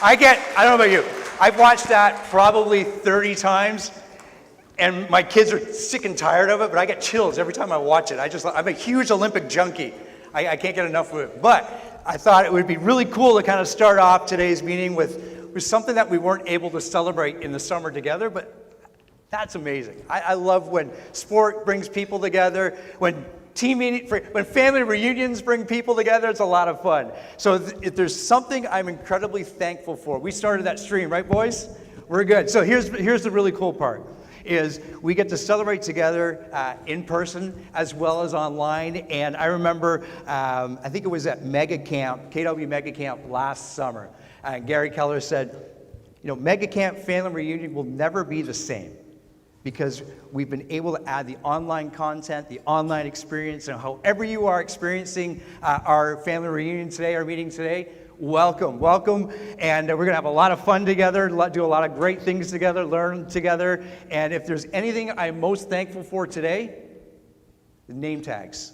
I don't know about you, I've watched that probably 30 times, and my kids are sick and tired of it, but I get chills every time I watch it. I'm a huge Olympic junkie. I can't get enough of it. But I thought it would be really cool to kind of start off today's meeting with something that we weren't able to celebrate in the summer together, but that's amazing. I love when sport brings people together, when when family reunions bring people together, it's a lot of fun. So if there's something I'm incredibly thankful for, we started that stream, right, boys? We're good. So here's the really cool part, is we get to celebrate together in person as well as online. And I remember, I think it was at Mega Camp, KW Mega Camp last summer, and Gary Keller said, Mega Camp family reunion will never be the same, because we've been able to add the online content, the online experience, and however you are experiencing our family reunion today, our meeting today, welcome. And we're gonna have a lot of fun together, do a lot of great things together, learn together. And if there's anything I'm most thankful for today, the name tags.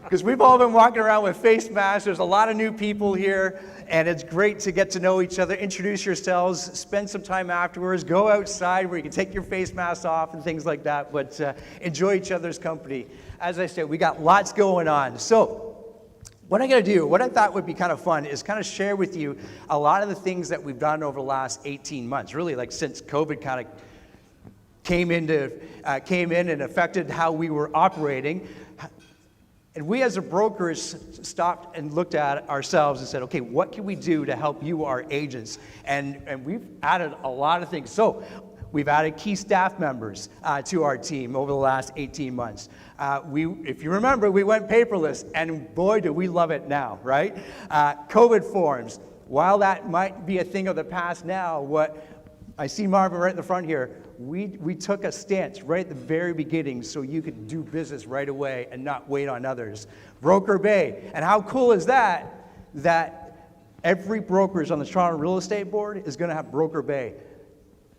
Because we've all been walking around with face masks. There's a lot of new people here, and it's great to get to know each other, introduce yourselves, spend some time afterwards, go outside where you can take your face masks off and things like that, but enjoy each other's company. As I said, we got lots going on. So what I'm going to do, what I thought would be kind of fun, is kind of share with you a lot of the things that we've done over the last 18 months, really like since COVID kind of came in and affected how we were operating. And we as a brokerage stopped and looked at ourselves and said, okay, what can we do to help you, our agents? And we've added a lot of things. So we've added key staff members to our team over the last 18 months. If you remember, we went paperless, and boy, do we love it now, right? COVID forms. While that might be a thing of the past now, what I see Marvin right in the front here, we took a stance right at the very beginning so you could do business right away and not wait on others. Broker Bay. And how cool is that every brokerage on the Toronto Real Estate Board is going to have Broker Bay.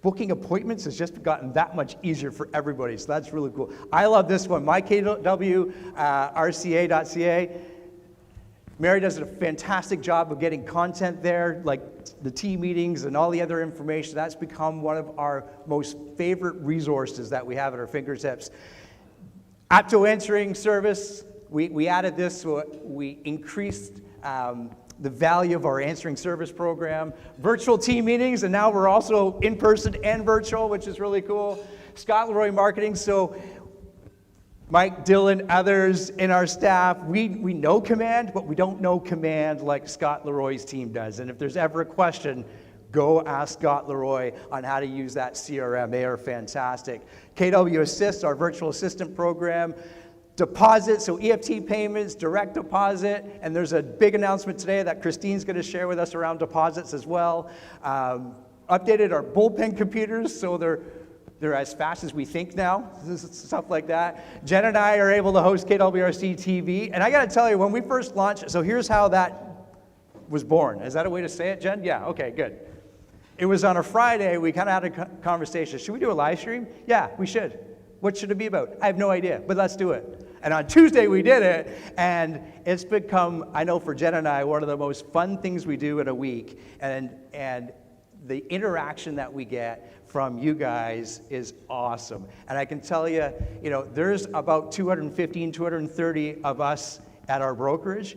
Booking appointments has just gotten that much easier for everybody, so that's really cool. I love this one, mykw.rca.ca. Mary does a fantastic job of getting content there, like the team meetings and all the other information. That's become one of our most favorite resources that we have at our fingertips. Apto answering service, we added this, so we increased the value of our answering service program. Virtual team meetings, and now we're also in person and virtual, which is really cool. Scott Leroy Marketing, so Mike, Dylan, others in our staff, we know command, but we don't know command like Scott Leroy's team does. And if there's ever a question, go ask Scott Leroy on how to use that CRM. They are fantastic. KW Assist, our virtual assistant program. Deposit, so EFT payments, direct deposit, and there's a big announcement today that Christine's going to share with us around deposits as well. Updated our bullpen computers, so they're as fast as we think now, stuff like that. Jen and I are able to host KWRC TV. And I got to tell you, when we first launched, so here's how that was born. Is that a way to say it, Jen? Yeah, okay, good. It was on a Friday, we kind of had a conversation. Should we do a live stream? Yeah, we should. What should it be about? I have no idea, but let's do it. And on Tuesday, we did it, and it's become, I know for Jen and I, one of the most fun things we do in a week. And the interaction that we get from you guys is awesome. And I can tell you, there's about 215, 230 of us at our brokerage.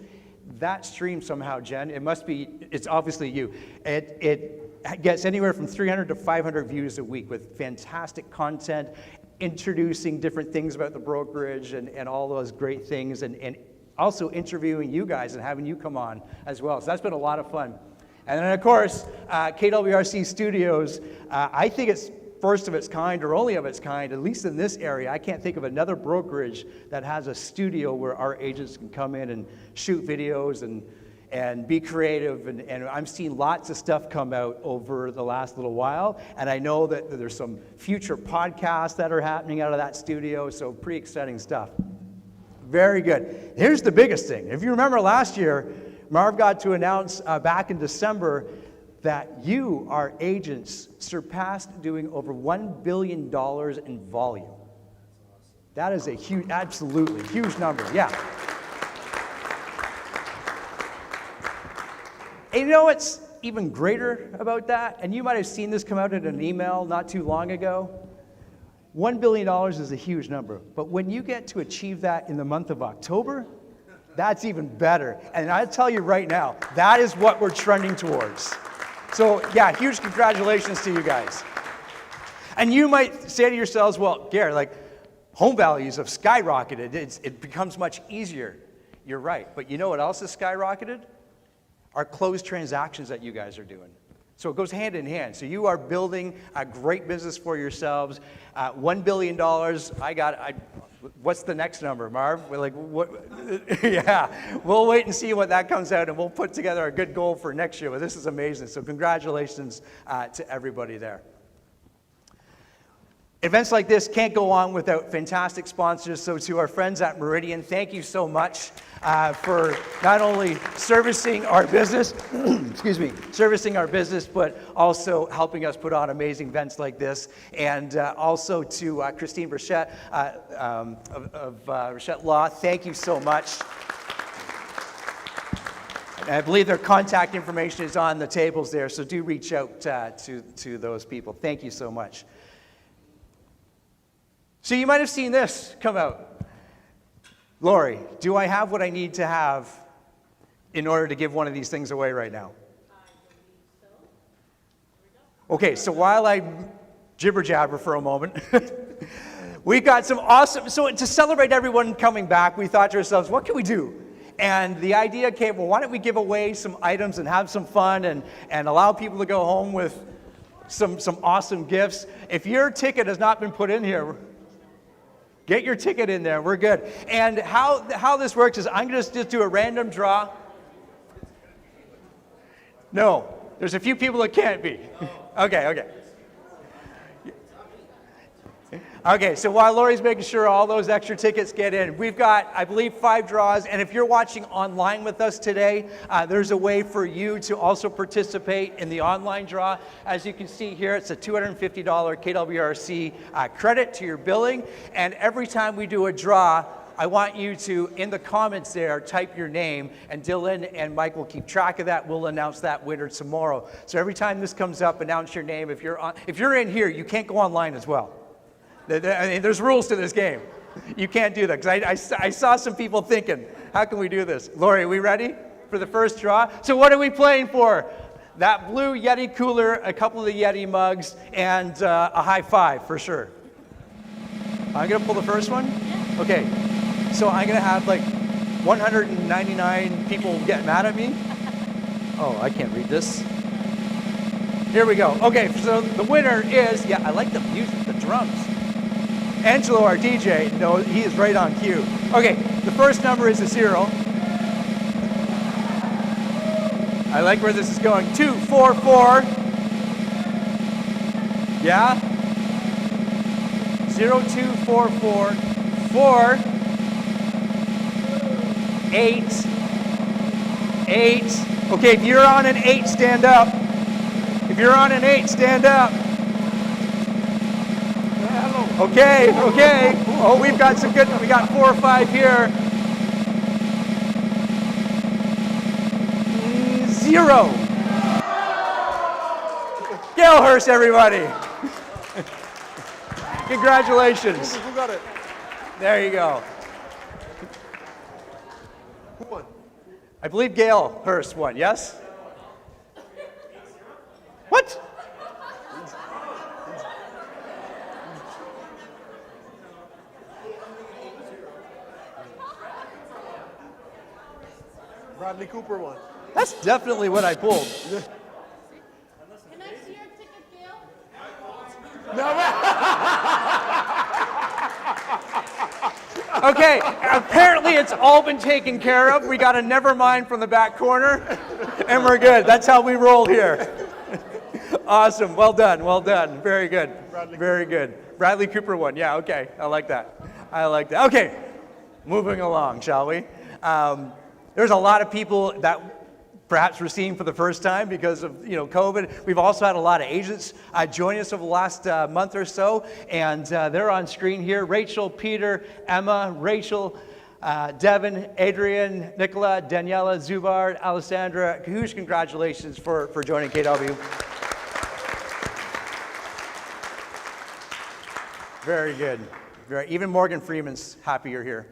That stream somehow, Jen, it's obviously you. It gets anywhere from 300 to 500 views a week with fantastic content, introducing different things about the brokerage and all those great things, and also interviewing you guys and having you come on as well. So that's been a lot of fun. And then, of course, KWRC Studios, I think it's first of its kind or only of its kind, at least in this area. I can't think of another brokerage that has a studio where our agents can come in and shoot videos and be creative. And I'm seeing lots of stuff come out over the last little while. And I know that there's some future podcasts that are happening out of that studio, so pretty exciting stuff. Very good. Here's the biggest thing. If you remember last year, Marv got to announce back in December that you, our agents, surpassed doing over $1 billion in volume. That is a huge, absolutely huge number, yeah. And even greater about that, and you might have seen this come out in an email not too long ago, $1 billion is a huge number. But when you get to achieve that in the month of October, that's even better. And I tell you right now, that is what we're trending towards. So yeah, huge congratulations to you guys. And you might say to yourselves, well, Gary, like, home values have skyrocketed. It becomes much easier. You're right. But you know what else has skyrocketed? Our closed transactions that you guys are doing. So it goes hand in hand. So you are building a great business for yourselves. $1 billion. What's the next number, Marv? We're like, what? Yeah, we'll wait and see what that comes out, and we'll put together a good goal for next year. But this is amazing. So congratulations to everybody there. Events like this can't go on without fantastic sponsors. So to our friends at Meridian, thank you so much for not only servicing our business, servicing our business, but also helping us put on amazing events like this. And also to Christine Burchette of Burchette Law, thank you so much. And I believe their contact information is on the tables there, so do reach out to those people. Thank you so much. So you might have seen this come out. Lori, do I have what I need to have in order to give one of these things away right now? Okay, so while I jibber jabber for a moment, we've got some awesome, so to celebrate everyone coming back, we thought to ourselves, what can we do? And the idea came, well, why don't we give away some items and have some fun and allow people to go home with some awesome gifts. If your ticket has not been put in here, get your ticket in there. We're good. And how this works is I'm going to just do a random draw. No, there's a few people that can't be. Okay. Okay, so while Lori's making sure all those extra tickets get in, we've got, I believe, 5 draws. And if you're watching online with us today, there's a way for you to also participate in the online draw. As you can see here, it's a $250 KWRC credit to your billing. And every time we do a draw, I want you to, in the comments there, type your name, and Dylan and Mike will keep track of that. We'll announce that winner tomorrow. So every time this comes up, announce your name. If you're in here, you can't go online as well. There's rules to this game. You can't do that, because I saw some people thinking, how can we do this? Lori, are we ready for the first draw? So what are we playing for? That blue Yeti cooler, a couple of the Yeti mugs, and a high five for sure. I'm going to pull the first one? Okay, so I'm going to have like 199 people get mad at me. Oh, I can't read this. Here we go. Okay, so the winner is, yeah, I like the music, the drums. Angelo, our DJ, no, he is right on cue. Okay, the first number is a 0. I like where this is going. 2, 4, 4. Yeah? 0, 2, 4, 4. 4. 8. 8. Okay, if you're on an 8, stand up. If you're on an 8, stand up. Okay. Oh, we got 4 or 5 here. 0. Galehurst, everybody. Congratulations. Who got it? There you go. Who won? I believe Galehurst won, yes? What? Bradley Cooper won. That's definitely what I pulled. Can I see your ticket, Gail? Okay, apparently it's all been taken care of. We got a never mind from the back corner, and we're good. That's how we roll here. Awesome. Well done. Very good. Very good. Bradley Cooper won. Yeah, okay. I like that. Okay, moving along, shall we? There's a lot of people that perhaps we're seeing for the first time because of COVID. We've also had a lot of agents join us over the last month or so, and they're on screen here. Rachel, Peter, Emma, Rachel, Devin, Adrian, Nicola, Daniela, Zubar, Alessandra, huge congratulations for joining KW. Very good. Even Morgan Freeman's happy you're here.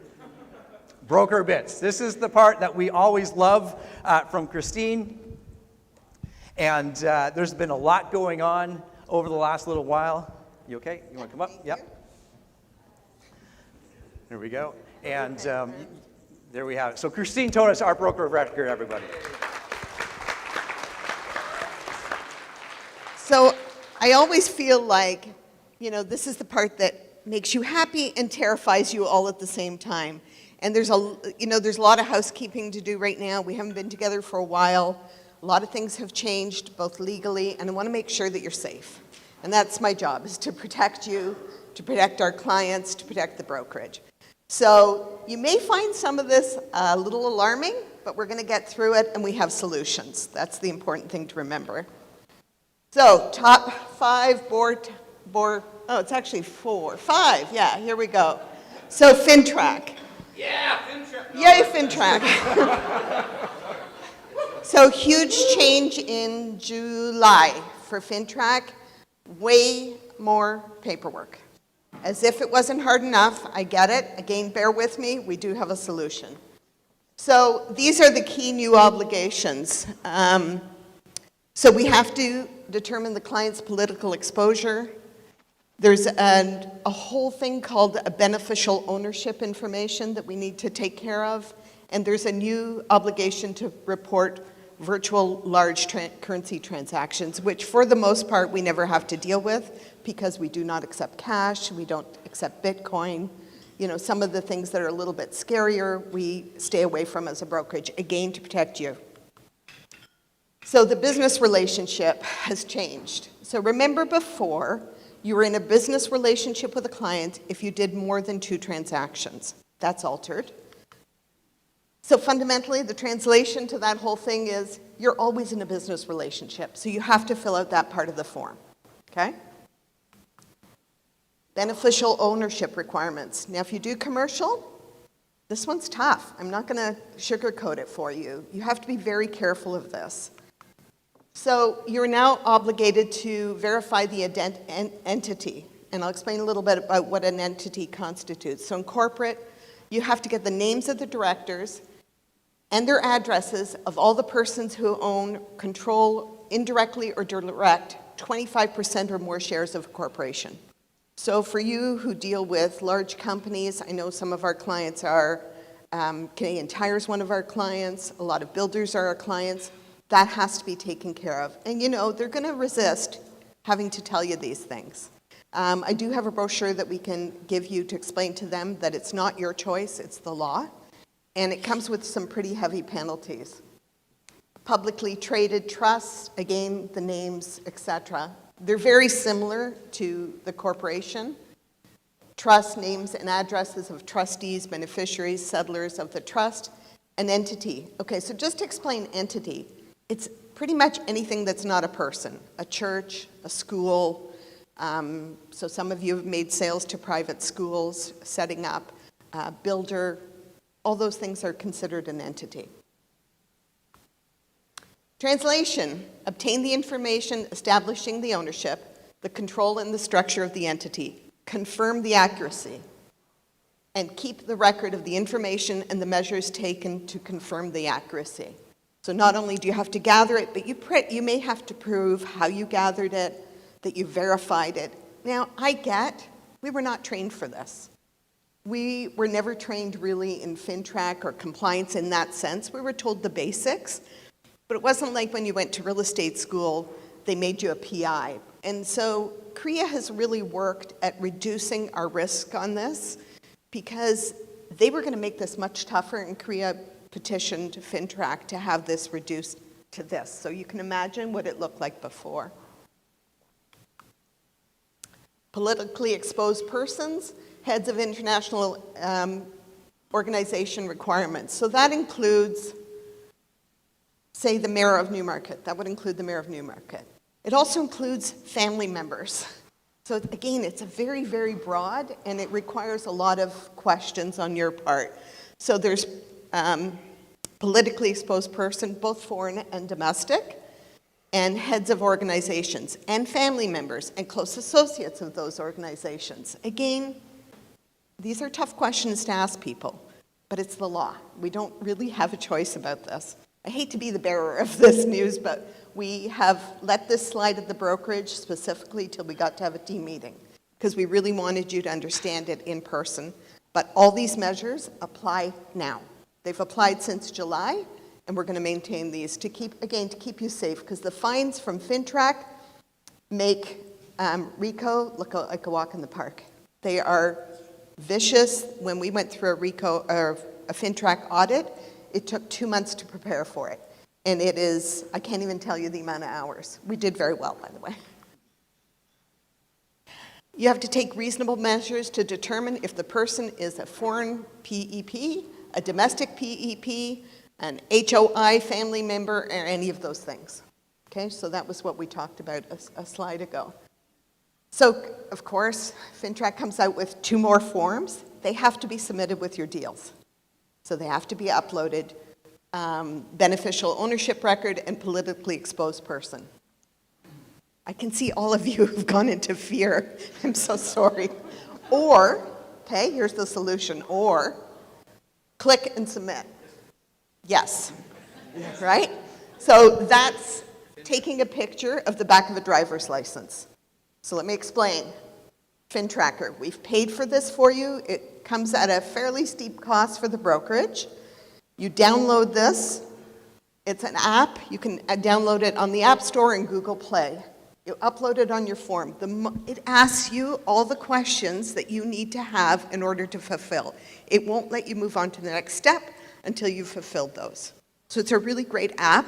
Broker bits. This is the part that we always love from Christine. And there's been a lot going on over the last little while. You okay? You want to come up? Yep. There we go. And there we have it. So Christine Tonis, our broker of record, everybody. So I always feel like, this is the part that makes you happy and terrifies you all at the same time. And there's a lot of housekeeping to do right now. We haven't been together for a while. A lot of things have changed, both legally, and I want to make sure that you're safe. And that's my job, is to protect you, to protect our clients, to protect the brokerage. So you may find some of this a little alarming, but we're going to get through it, and we have solutions. That's the important thing to remember. So top 5 it's actually 4. 5, yeah, here we go. So FinTrack. Yeah, FinTrack. Yay, FinTrack. So huge change in July for FinTrack. Way more paperwork. As if it wasn't hard enough, I get it. Again, bear with me, we do have a solution. So these are the key new obligations. So we have to determine the client's political exposure. There's a whole thing called a beneficial ownership information that we need to take care of. And there's a new obligation to report virtual large currency transactions, which for the most part we never have to deal with because we do not accept cash, we don't accept Bitcoin. Some of the things that are a little bit scarier, we stay away from as a brokerage, again, to protect you. So the business relationship has changed. So remember before, you were in a business relationship with a client if you did more than 2 transactions. That's altered. So fundamentally, the translation to that whole thing is you're always in a business relationship, so you have to fill out that part of the form, okay? Beneficial ownership requirements. Now, if you do commercial, this one's tough. I'm not going to sugarcoat it for you. You have to be very careful of this. So you're now obligated to verify the entity, and I'll explain a little bit about what an entity constitutes. So in corporate, you have to get the names of the directors and their addresses of all the persons who own, control, indirectly or direct, 25% or more shares of a corporation. So for you who deal with large companies, I know some of our clients are, Canadian Tire's one of our clients, a lot of builders are our clients. That has to be taken care of. And they're going to resist having to tell you these things. I do have a brochure that we can give you to explain to them that it's not your choice, it's the law. And it comes with some pretty heavy penalties. Publicly traded trusts, again, the names, etc. They're very similar to the corporation. Trust names and addresses of trustees, beneficiaries, settlers of the trust. An entity. Okay, so just to explain entity, it's pretty much anything that's not a person. A church, a school. So some of you have made sales to private schools, setting up, builder. All those things are considered an entity. Translation, obtain the information establishing the ownership, the control and the structure of the entity. Confirm the accuracy. And keep the record of the information and the measures taken to confirm the accuracy. So not only do you have to gather it, but you may have to prove how you gathered it, that you verified it. Now, we were not trained for this. We were never trained really in FinTrack or compliance in that sense. We were told the basics, but it wasn't like when you went to real estate school, they made you a PI. And so CREA has really worked at reducing our risk on this because they were going to make this much tougher, and CREA petitioned FinTrack to have this reduced to this. So you can imagine what it looked like before. Politically exposed persons, heads of international organization requirements. So that includes, say, the mayor of Newmarket. That would include the mayor of Newmarket. It also includes family members. So again, it's a very, very broad, and it requires a lot of questions on your part. So there's politically exposed person, both foreign and domestic, and heads of organizations, and family members, and close associates of those organizations. Again, these are tough questions to ask people, but it's the law. We don't really have a choice about this. I hate to be the bearer of this news, but we have let this slide at the brokerage specifically till we got to have a team meeting, because we really wanted you to understand it in person. But all these measures apply now. They've applied since July, and we're going to maintain these to keep you safe, because the fines from FinTrack make RICO look like a walk in the park. They are vicious. When we went through a FinTrack audit, it took 2 months to prepare for it. And it is, I can't even tell you the amount of hours. We did very well, by the way. You have to take reasonable measures to determine if the person is a foreign PEP, a domestic PEP, an HOI family member, or any of those things. Okay, so that was what we talked about a slide ago. So, of course, FinTrack comes out with 2 more forms. They have to be submitted with your deals. So they have to be uploaded, beneficial ownership record and politically exposed person. I can see all of you have gone into fear. I'm so sorry. Or, okay, here's the solution, or click and submit. Yes, right? So that's taking a picture of the back of a driver's license. So let me explain. FinTracker, we've paid for this for you. It comes at a fairly steep cost for the brokerage. You download this. It's an app. You can download it on the App Store and Google Play. You upload it on your form. It asks you all the questions that you need to have in order to fulfill. It won't let you move on to the next step until you've fulfilled those. So it's a really great app.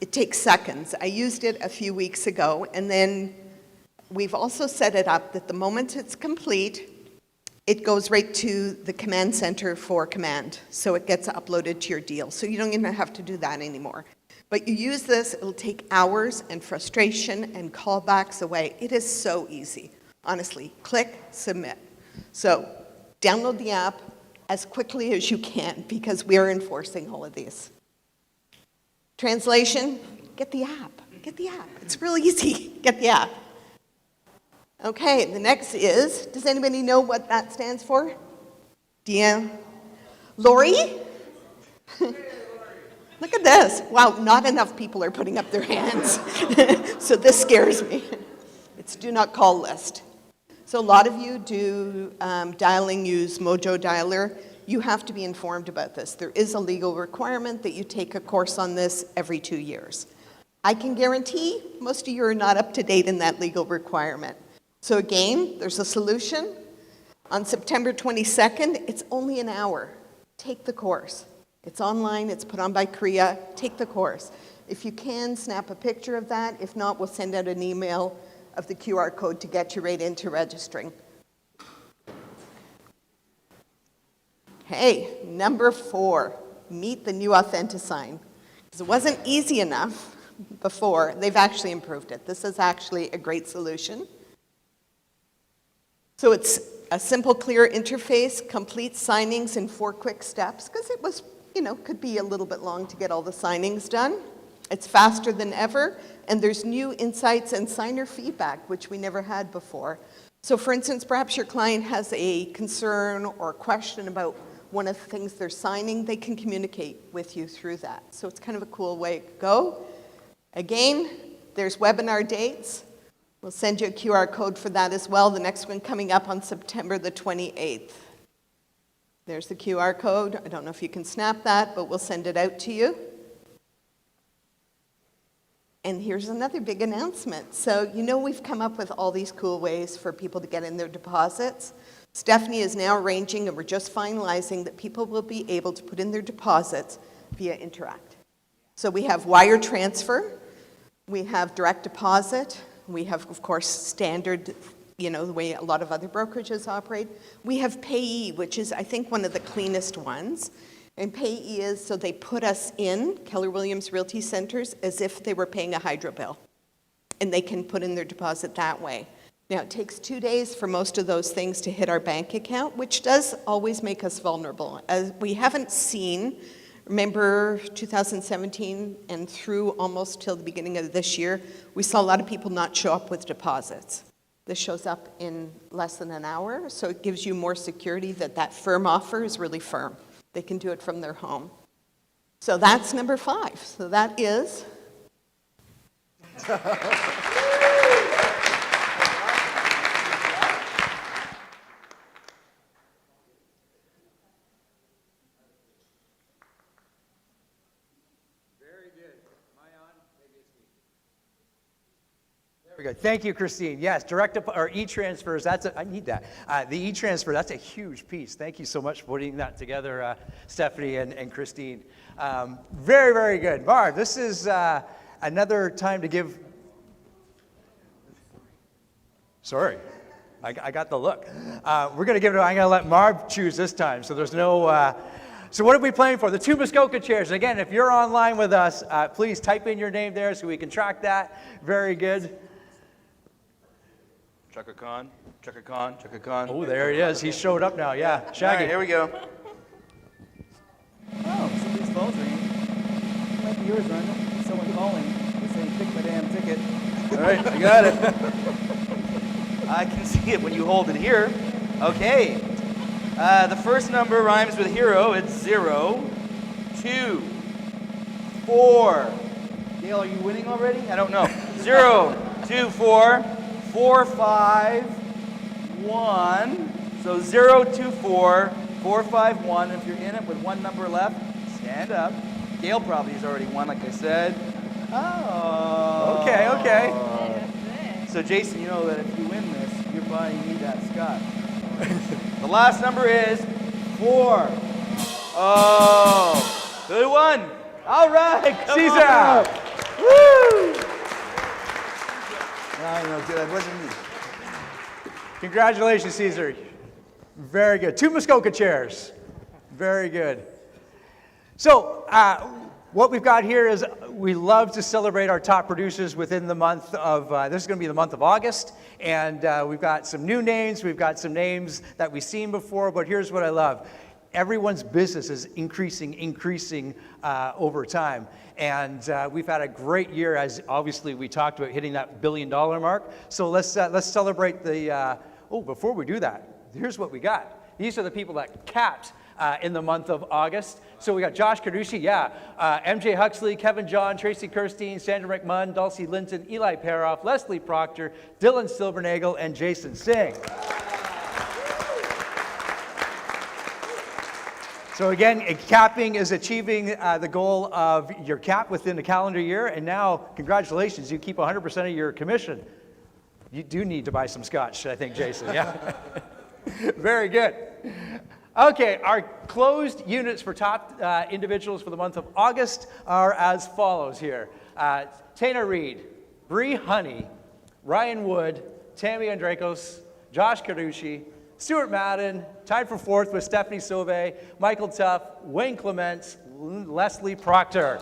It takes seconds. I used it a few weeks ago, and then we've also set it up that the moment it's complete, it goes right to the command center for command. So it gets uploaded to your deal. So you don't even have to do that anymore. But you use this, it'll take hours and frustration and callbacks away. It is so easy. Honestly, click, submit. So download the app as quickly as you can, because we are enforcing all of these. Translation, get the app. Get the app. It's real easy. Get the app. Okay, the next is, does anybody know what that stands for? Lori? Look at this. Wow, not enough people are putting up their hands. So this scares me. It's do not call list. So a lot of you do dialing, use Mojo Dialer. You have to be informed about this. There is a legal requirement that you take a course on this every 2 years. I can guarantee most of you are not up to date in that legal requirement. So again, there's a solution. On September 22nd, it's only an hour. Take the course. It's online, it's put on by CREA. Take the course. If you can, snap a picture of that. If not, we'll send out an email of the QR code to get you right into registering. Hey, number 4, meet the new Authenticign. Because it wasn't easy enough before, they've actually improved it. This is actually a great solution. So it's a simple, clear interface, complete signings in 4 quick steps, because it was, could be a little bit long to get all the signings done. It's faster than ever, and there's new insights and signer feedback, which we never had before. So for instance, perhaps your client has a concern or question about one of the things they're signing, they can communicate with you through that. So it's kind of a cool way to go. Again, there's webinar dates. We'll send you a QR code for that as well. The next one coming up on September the 28th. There's the QR code. I don't know if you can snap that, but we'll send it out to you. And here's another big announcement. So we've come up with all these cool ways for people to get in their deposits. Stephanie is now arranging, and we're just finalizing, that people will be able to put in their deposits via Interact. So we have wire transfer, we have direct deposit, we have, of course, standard, the way a lot of other brokerages operate. We have payee, which is, I think, one of the cleanest ones. And payee is, so they put us in Keller Williams Realty Centers as if they were paying a hydro bill. And they can put in their deposit that way. Now, it takes 2 days for most of those things to hit our bank account, which does always make us vulnerable. As we haven't seen, remember 2017 and through almost till the beginning of this year, we saw a lot of people not show up with deposits. This shows up in less than an hour, so it gives you more security that that firm offer is really firm. They can do it from their home. So that's number 5. So that is... Very good. Thank you, Christine. Yes, direct or e-transfers. I need that. The e-transfer. That's a huge piece. Thank you so much for putting that together, Stephanie and Christine. Very, very good. Marv, this is another time to give. Sorry, I got the look. We're going to give it. I'm going to let Marv choose this time. So there's no. So what are we playing for? The 2 Muskoka chairs. Again, if you're online with us, please type in your name there so we can track that. Very good. Chaka Khan, Chaka Khan, Chaka Khan. Oh, there he is. He showed up now. Yeah, All Shaggy. right, here we go. Oh, somebody's phone's ringing. It might be yours, Rhonda. Someone calling. They're saying, pick my damn ticket. All right, I got it. I can see it when you hold it here. Okay. The first number rhymes with hero. It's 0, 2, 4. Gail, are you winning already? I don't know. 0, 2, 4, 4, 5, 1. So 0, 2, 4, 4, 5, 1. If you're in it with one number left, stand up. Gail probably has already won, like I said. Oh. Okay. So Jason, you know that if you win this, you're buying me that Scotch. The last number is 4. Oh. Good one. All right. Caesar. Woo. I know, that wasn't me. Congratulations, Caesar. Very good. 2 Muskoka chairs. Very good. So what we've got here is we love to celebrate our top producers within the month of, this is going to be the month of August, and we've got some new names, we've got some names that we've seen before, but here's what I love. Everyone's business is increasing over time. And we've had a great year, as obviously we talked about hitting that $1 billion mark. So let's celebrate the, before we do that, here's what we got. These are the people that capped in the month of August. So we got Josh Caducci, MJ Huxley, Kevin John, Tracy Kirstein, Sandra McMunn, Dulcie Linton, Eli Paroff, Leslie Proctor, Dylan Silbernagel, and Jason Singh. So again, capping is achieving the goal of your cap within the calendar year, and now, congratulations, you keep 100% of your commission. You do need to buy some scotch, I think, Jason, yeah? Very good. Okay, our closed units for top individuals for the month of August are as follows here. Tana Reed, Bree Honey, Ryan Wood, Tammy Andrakos, Josh Carucci, Stuart Madden, tied for 4th with Stephanie Sauvé, Michael Tuff, Wayne Clements, Leslie Proctor.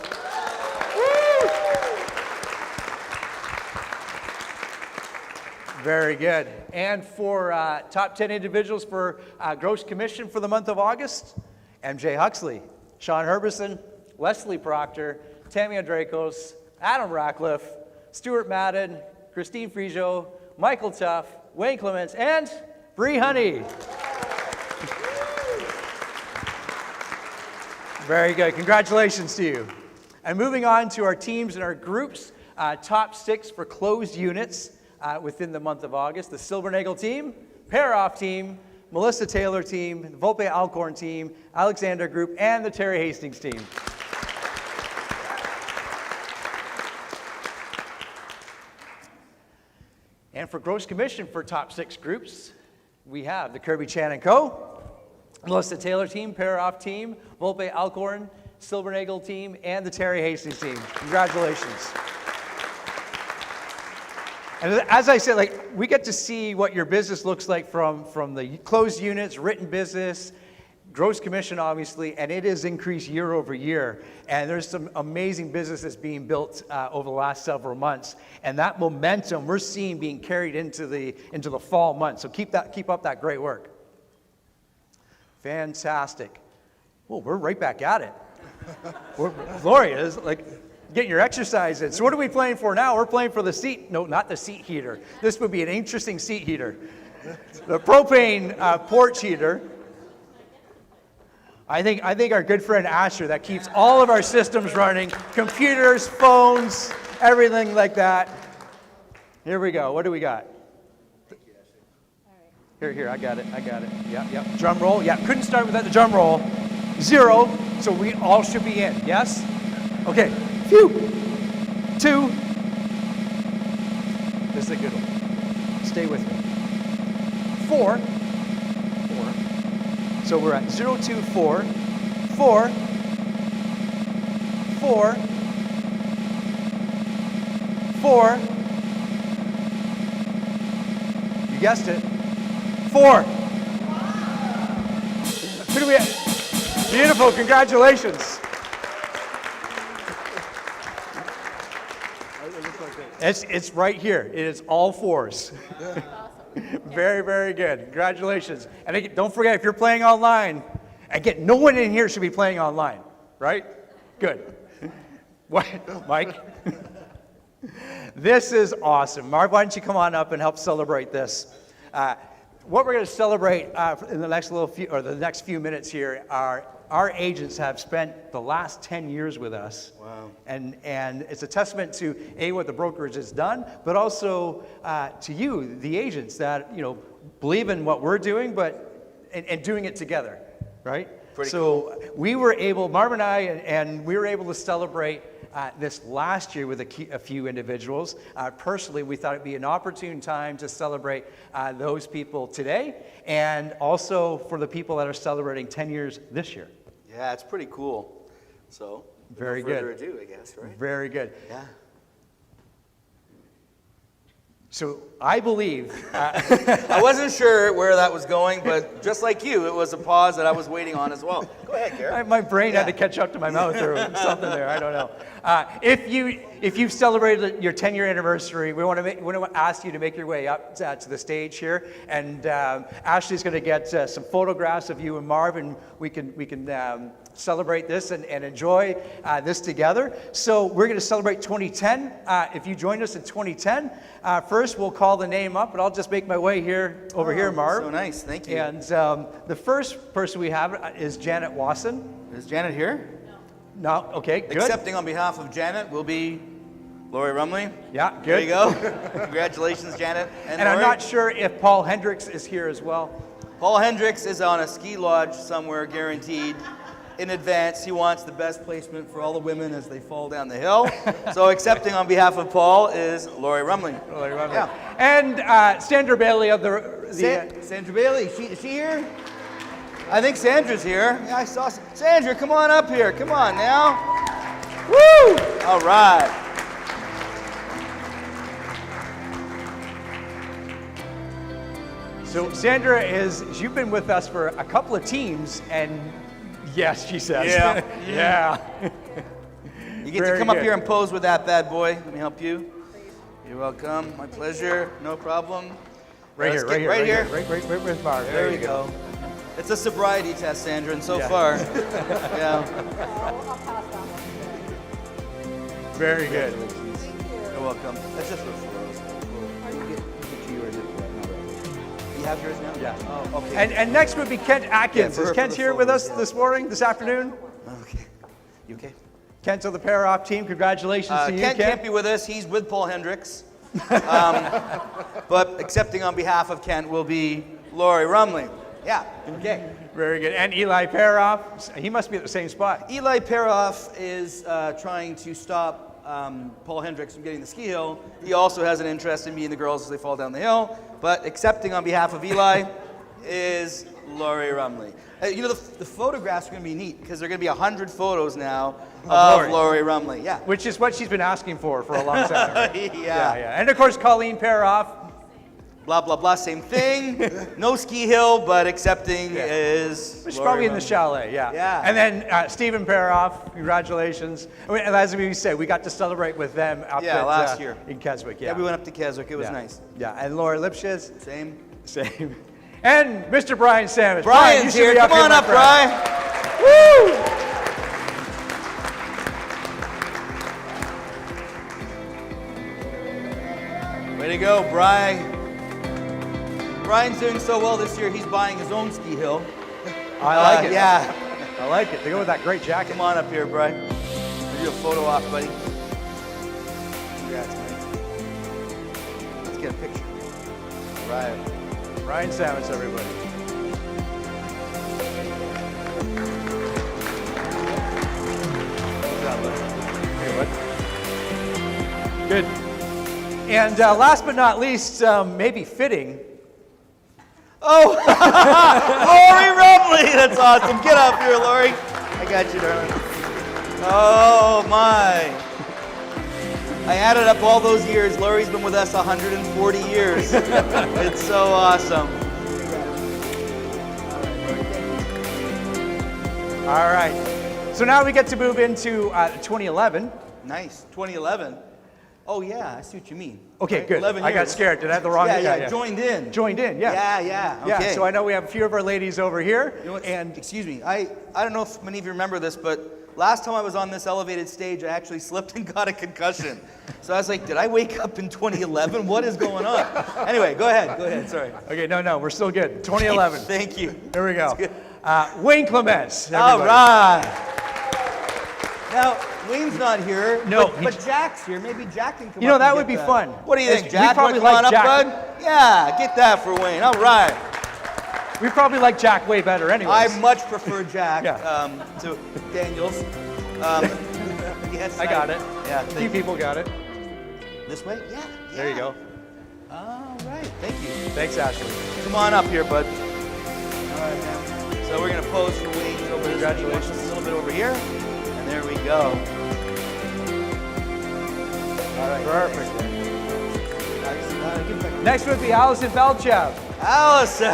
Woo! Very good. And for top 10 individuals for gross commission for the month of August, MJ Huxley, Sean Herbison, Leslie Proctor, Tammy Andrakos, Adam Ratcliffe, Stuart Madden, Christine Frijo, Michael Tuff, Wayne Clements, and Bree Honey. Very good. Congratulations to you. And moving on to our teams and our groups, top 6 for closed units within the month of August. The Silbernagel team, Paroff team, Melissa Taylor team, the Volpe Alcorn team, Alexander Group, and the Terry Hastings team. And for gross commission for top 6 groups, we have the Kirby Chan & Co., Melissa Taylor team, Paroff team, Volpe Alcorn, Silbernagel team, and the Terry Hastings team. Congratulations. And as I said, we get to see what your business looks like from the closed units, written business, gross commission, obviously, and it has increased year over year. And there's some amazing businesses being built over the last several months. And that momentum we're seeing being carried into the fall months. So keep up that great work. Fantastic. Well, we're right back at it. Gloria is like getting your exercise in. So what are we playing for now? We're playing for the seat. No, not the seat heater. This would be an interesting seat heater. The propane porch heater. I think our good friend Asher that keeps all of our systems running, computers, phones, everything like that. Here we go. What do we got? Here, I got it. Yep. Drum roll. Yeah, couldn't start without the drum roll. 0, so we all should be in. Yes? Okay. Phew. 2. This is a good one. Stay with me. 4. So we're at 0, 2, 4. 4. 4. 4. You guessed it. 4. Who do we have? Beautiful, congratulations. It's right here. It is all 4s. Very, very good. Congratulations. And again, don't forget, if you're playing online, again, no one in here should be playing online, right? Good. What, Mike? This is awesome. Mark, why don't you come on up and help celebrate this? What we're going to celebrate in the next few minutes here are our agents have spent the last 10 years with us. Wow. And it's a testament to what the brokerage has done, but also to you, the agents, that believe in what we're doing, and doing it together, right? Pretty cool. We were able, Marv and I, and we were able to celebrate this last year with a few individuals. Personally, we thought it'd be an opportune time to celebrate those people today, and also for the people that are celebrating 10 years this year. Yeah, it's pretty cool. So, very good. Further ado, I guess, right? Very good. Yeah. So I believe... I wasn't sure where that was going, but just like you, it was a pause that I was waiting on as well. Go ahead, Garrett. My brain had to catch up to my mouth or something there. I don't know. If you've celebrated your 10-year anniversary, we want to ask you to make your way up to the stage here, and Ashley's going to get some photographs of you and Marv, and we can celebrate this and enjoy this together. So we're going to celebrate 2010. If you joined us in 2010, first we'll call the name up, but I'll just make my way over here, Marv. So nice, thank you. And the first person we have is Janet Wasson. Is Janet here? No, okay, good. Accepting on behalf of Janet will be Lori Rumley. Yeah, good. There you go. Congratulations, Janet. And I'm not sure if Paul Hendricks is here as well. Paul Hendricks is on a ski lodge somewhere, guaranteed. In advance, he wants the best placement for all the women as they fall down the hill. So accepting on behalf of Paul is Lori Rumley. Lori Rumley. Yeah. And Sandra Bailey of Sandra Bailey, is she here? I think Sandra's here. Yeah, I saw Sandra, come on up here. Come on now. Woo! All right. So Sandra you've been with us for a couple of teams, and yes, she says. Yeah. Yeah. You get to come up here and pose with that bad boy. Let me help you. You're welcome. My pleasure. No problem. Right here. Right with Marv. There you go. It's a sobriety test, Sandra, and so far, yeah. Very good. You're welcome. That's just for photos. You have yours now? Yeah. Oh, okay. And next would be Kent Atkins. Is Kent here with us this morning, this afternoon? Okay. You okay? Kent's on the pair-off team. Congratulations to you, Kent. Kent can't be with us. He's with Paul Hendricks. But accepting on behalf of Kent will be Lori Rumley. Yeah. Okay. Very good. And Eli Paroff, he must be at the same spot. Eli Paroff is trying to stop Paul Hendricks from getting the ski hill. He also has an interest in meeting the girls as they fall down the hill. But accepting on behalf of Eli is Lori Rumley. The photographs are going to be neat because there are going to be 100 photos now of Lori Rumley. Yeah. Which is what she's been asking for a long time. Yeah. And of course, Colleen Paroff. blah, blah, blah, same thing. No ski hill, but accepting is... Which is Lori probably in the Rumley. chalet, yeah. Yeah. And then Stephen Paroff, congratulations. I mean, as we say, we got to celebrate with them up Yeah, at, last year. in Keswick, Yeah, we went up to Keswick. It was yeah. nice. Yeah, and Laura Lipschitz, Same. same. And Mr. Brian Sandwich. Brian's you should here. be Come on my up, friend. Brian. Woo! Way to go, Brian. Brian's doing so well this year, he's buying his own ski hill. I like it. Yeah. I like it. They go with that great jacket. Come on up here, Brian. We'll do a photo op, buddy. Congrats, man. Let's get a picture. All right. Brian Sandwich, everybody. Good. And last but not least, maybe fitting. Oh, Lori Rumley. That's awesome. Get up here, Lori. I got you, darling. Oh, my. I added up all those years. Lori's been with us 140 years. It's so awesome. All right. So now we get to move into 2011. Nice. 2011. Oh, yeah. I see what you mean. Okay, Right? good. 11 I got years. scared. Did I have the wrong? Yeah. Joined in. Joined in, yeah. Yeah. Yeah, Okay. so I know we have a few of our ladies over here. You know what, and excuse me, I don't know if many of you remember this, but last time I was on this elevated stage, I actually slipped and got a concussion. So I was like, did I wake up in 2011? What is going on? Anyway, go ahead, sorry. okay, no, we're still good. 2011. Thank you. Here we go. good. Wayne Clements. All everybody. right. Now, Wayne's not here, No, but Jack's here. Maybe Jack can come You know, up that and would get be that. fun. What do you think, We Jack? probably Come on like up, Jack. bud. Yeah, get that for Wayne. All right. We probably like Jack way better anyways. I much prefer Jack Yeah. to Daniels. Yes, I got it. Yeah, A few thank you. people got it. This way? Yeah. There you go. All right, thank you. Thanks, Ashley. Come on up here, bud. All right, man. So we're gonna pose for Wayne over this. Congratulations. A little bit over here, and there we go. All right. Perfect. Nice. Give back. Next would be Allison Belchev. Allison.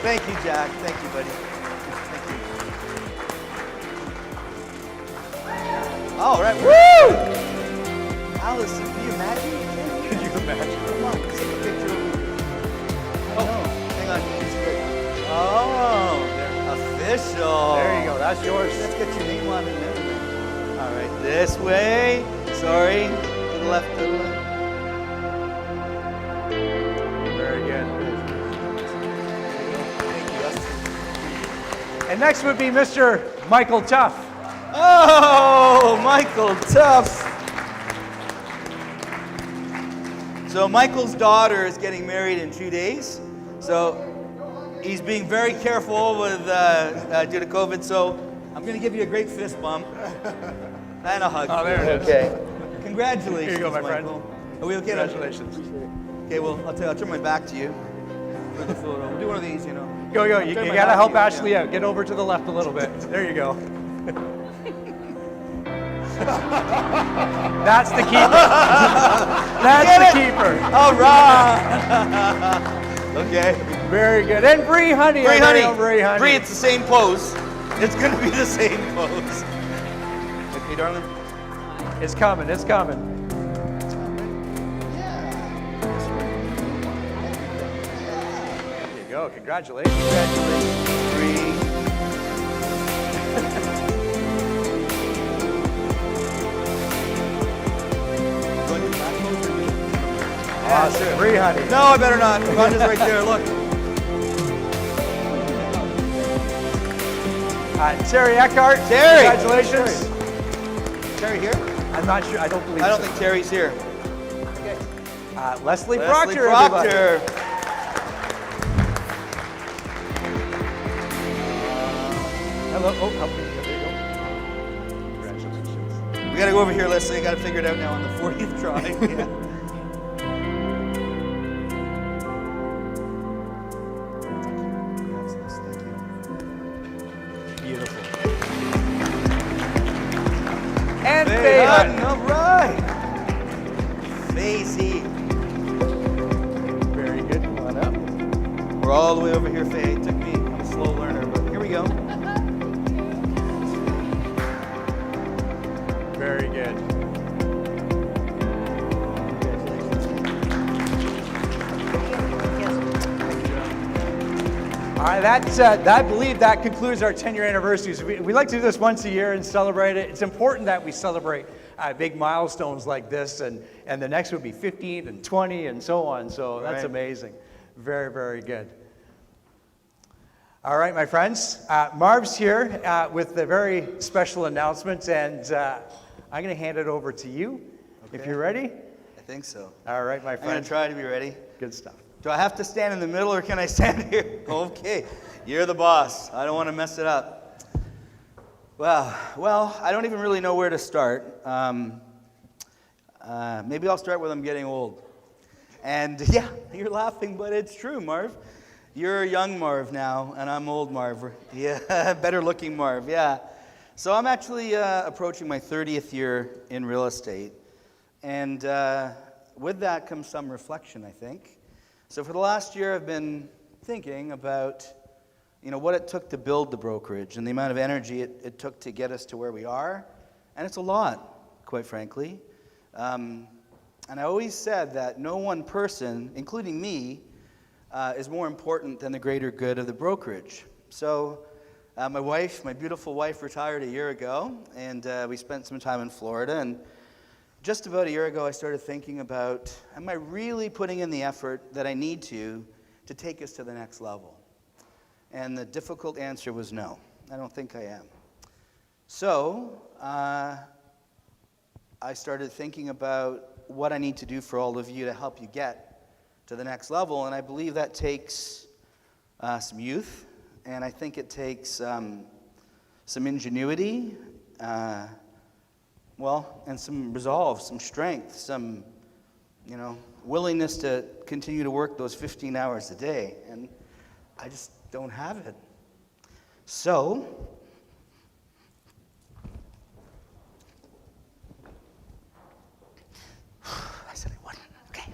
Thank you, Jack. Thank you, buddy. Thank you. All right. Woo! Allison, can you imagine? Can you imagine? Come on, let's take a picture over here. Oh, hang on. It's good. Oh, they're official. There you go. That's yours. Let's get your name on it and everything. All right, this way. Sorry. To the left, to the left. Very good. Thank you, Dustin. And next would be Mr. Michael Tuff. Oh, Michael Tuff. So Michael's daughter is getting married in 2 days. So he's being very careful with due to COVID. So I'm going to give you a great fist bump and a hug. Oh, there it is. Okay. Congratulations, Here you go, my friend. Michael. Are we okay? Congratulations. Okay, well, I'll turn my back to you for the photo. We'll do one of these, you know. Go. You, Turn you my gotta back help to you, Ashley yeah. out. Get over to the left a little bit. There you go. That's the keeper. That's the keeper. All right. Okay. Very good. And Bree Honey. Bree everybody Honey. know Bree Honey. Bree, it's the same pose. It's going to be the same pose. Okay, darling? It's coming. It's coming. There you go. Congratulations. Congratulations, Bree. Going to the back pose or me? Awesome. Bree Honey. No, I better not. Rhonda's right there. Look. Terry Eckhart. Terry. Congratulations. Terry here? I'm not sure. I don't believe I don't so. think Terry's here. Leslie Leslie Proctor. everybody. Proctor. Hello. Oh, help me. There you go. Congratulations. We got to go over here, Leslie. Got to figure it out now on the 40th try. Yeah. Beautiful. And Hey, Faye Hutton, Hutton. all right. Facey. Very good. all the way over here, Faye. It took me, I'm a slow learner, but here we go. Very good. All right, I believe that concludes our 10-year anniversaries. We like to do this once a year and celebrate it. It's important that we celebrate big milestones like this, and the next would be 15 and 20 and so on. So that's Right. amazing. Very, very good. All right, my friends. Marv's here with a very special announcement, and I'm going to hand it over to you if Okay. you're ready. I think so. All right, my I'm going friend. to try to be ready. Good stuff. Do I have to stand in the middle or can I stand here? Okay, you're the boss. I don't want to mess it up. Well, I don't even really know where to start. Maybe I'll start with I'm getting old. And yeah, you're laughing, but it's true, Marv. You're young Marv now, and I'm old Marv. Yeah, better looking Marv, yeah. So I'm actually approaching my 30th year in real estate. And with that comes some reflection, I think. So for the last year, I've been thinking about, what it took to build the brokerage and the amount of energy it took to get us to where we are. And it's a lot, quite frankly. And I always said that no one person, including me, is more important than the greater good of the brokerage. So my beautiful wife, retired a year ago, and we spent some time in Florida. And just about a year ago, I started thinking about, am I really putting in the effort that I need to take us to the next level? And the difficult answer was no. I don't think I am. So I started thinking about what I need to do for all of you to help you get to the next level. And I believe that takes some youth, and I think it takes some ingenuity, and some resolve, some strength, some, willingness to continue to work those 15 hours a day. And I just don't have it. So, I said I wouldn't. Okay.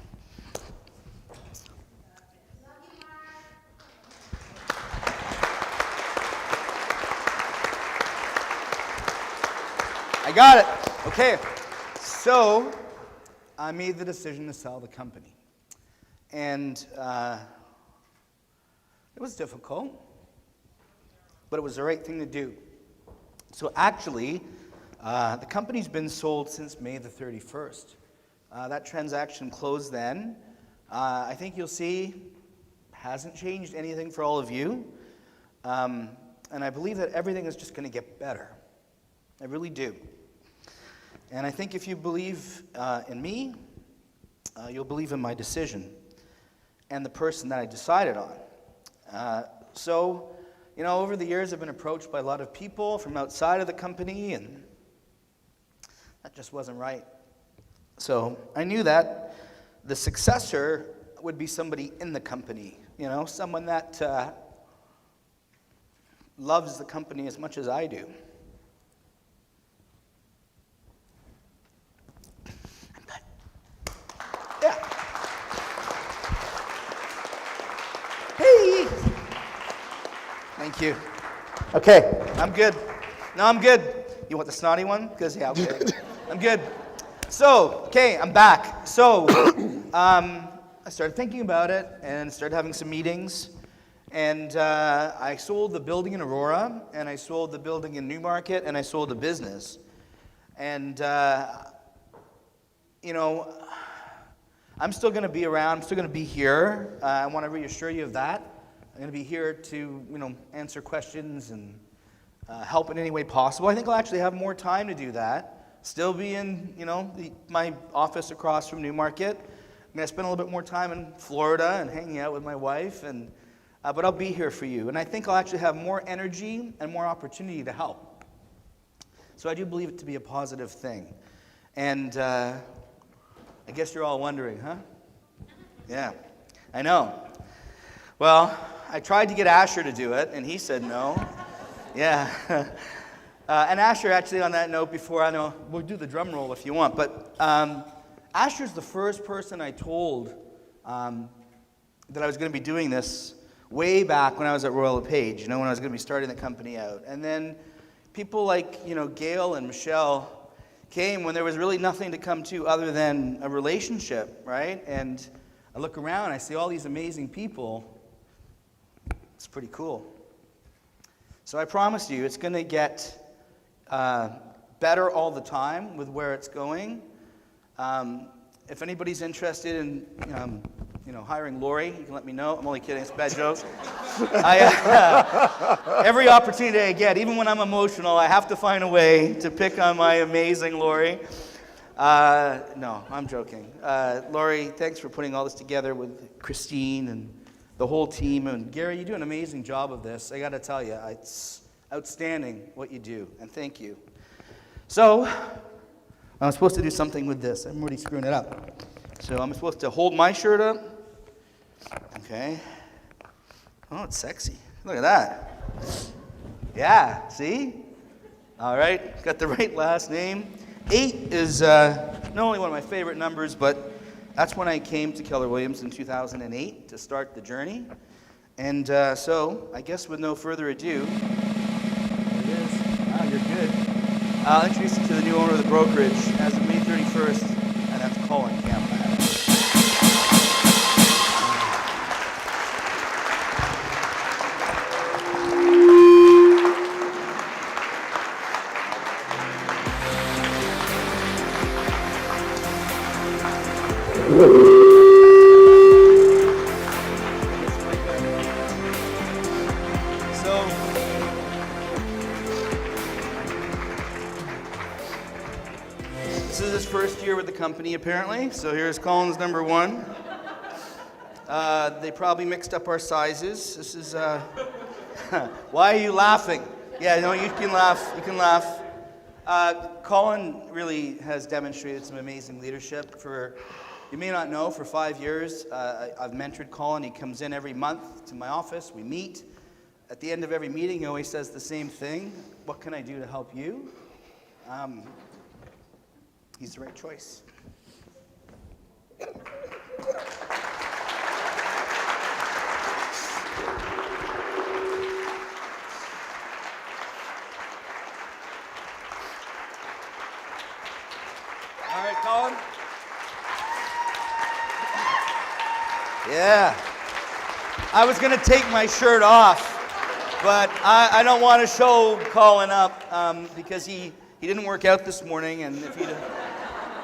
I got it. Okay. So, I made the decision to sell the company. And it was difficult, but it was the right thing to do. So actually, the company's been sold since May the 31st. That transaction closed then. I think you'll see hasn't changed anything for all of you. And I believe that everything is just going to get better. I really do. And I think if you believe in me, you'll believe in my decision and the person that I decided on. Over the years, I've been approached by a lot of people from outside of the company, and that just wasn't right. So I knew that the successor would be somebody in the company, someone that loves the company as much as I do. I'm good. Yeah. Hey. Thank you. Okay, I'm good. No, I'm good. You want the snotty one? Because, yeah, okay. I'm good. So, okay, I'm back. So, I started thinking about it and started having some meetings. And I sold the building in Aurora, and I sold the building in Newmarket, and I sold the business. And, I'm still going to be around. I'm still going to be here. I want to reassure you of that. I'm going to be here to, answer questions and help in any way possible. I think I'll actually have more time to do that. Still be in, my office across from Newmarket. I'm going to spend a little bit more time in Florida and hanging out with my wife, but I'll be here for you. And I think I'll actually have more energy and more opportunity to help. So I do believe it to be a positive thing. And I guess you're all wondering, huh? Yeah, I know. Well, I tried to get Asher to do it, and he said no. Yeah. And Asher, actually, on that note, before I know, we'll do the drum roll if you want, but Asher's the first person I told that I was going to be doing this way back when I was at Royal LePage, when I was going to be starting the company out. And then people like, Gail and Michelle came when there was really nothing to come to other than a relationship, right? And I look around, I see all these amazing people. It's pretty cool. So I promise you, it's going to get better all the time with where it's going. If anybody's interested in, hiring Lori, you can let me know. I'm only kidding. It's a bad joke. Every opportunity I get, even when I'm emotional, I have to find a way to pick on my amazing Lori. No, I'm joking. Lori, thanks for putting all this together with Christine and the whole team. And Gary, you do an amazing job of this. I got to tell you, it's outstanding what you do. And thank you. So, I'm supposed to do something with this. I'm already screwing it up. So I'm supposed to hold my shirt up. Okay. Oh, it's sexy. Look at that. Yeah, see? All right, got the right last name. 8 is not only one of my favorite numbers, but that's when I came to Keller Williams in 2008 to start the journey. And so, I guess with no further ado, there it is. Wow, you're good. I'll introduce you to the new owner of the brokerage as of May 31st, and that's Colin Campbell. This is his first year with the company, apparently. So here's Colin's number 1. They probably mixed up our sizes. This is, why are you laughing? Yeah, no, you can laugh. You can laugh. Colin really has demonstrated some amazing leadership. You may not know, for 5 years, I've mentored Colin. He comes in every month to my office. We meet. At the end of every meeting, he always says the same thing. What can I do to help you? He's the right choice. All right, Colin. Yeah. I was going to take my shirt off, but I don't want to show Colin up because he didn't work out this morning, and if he'd...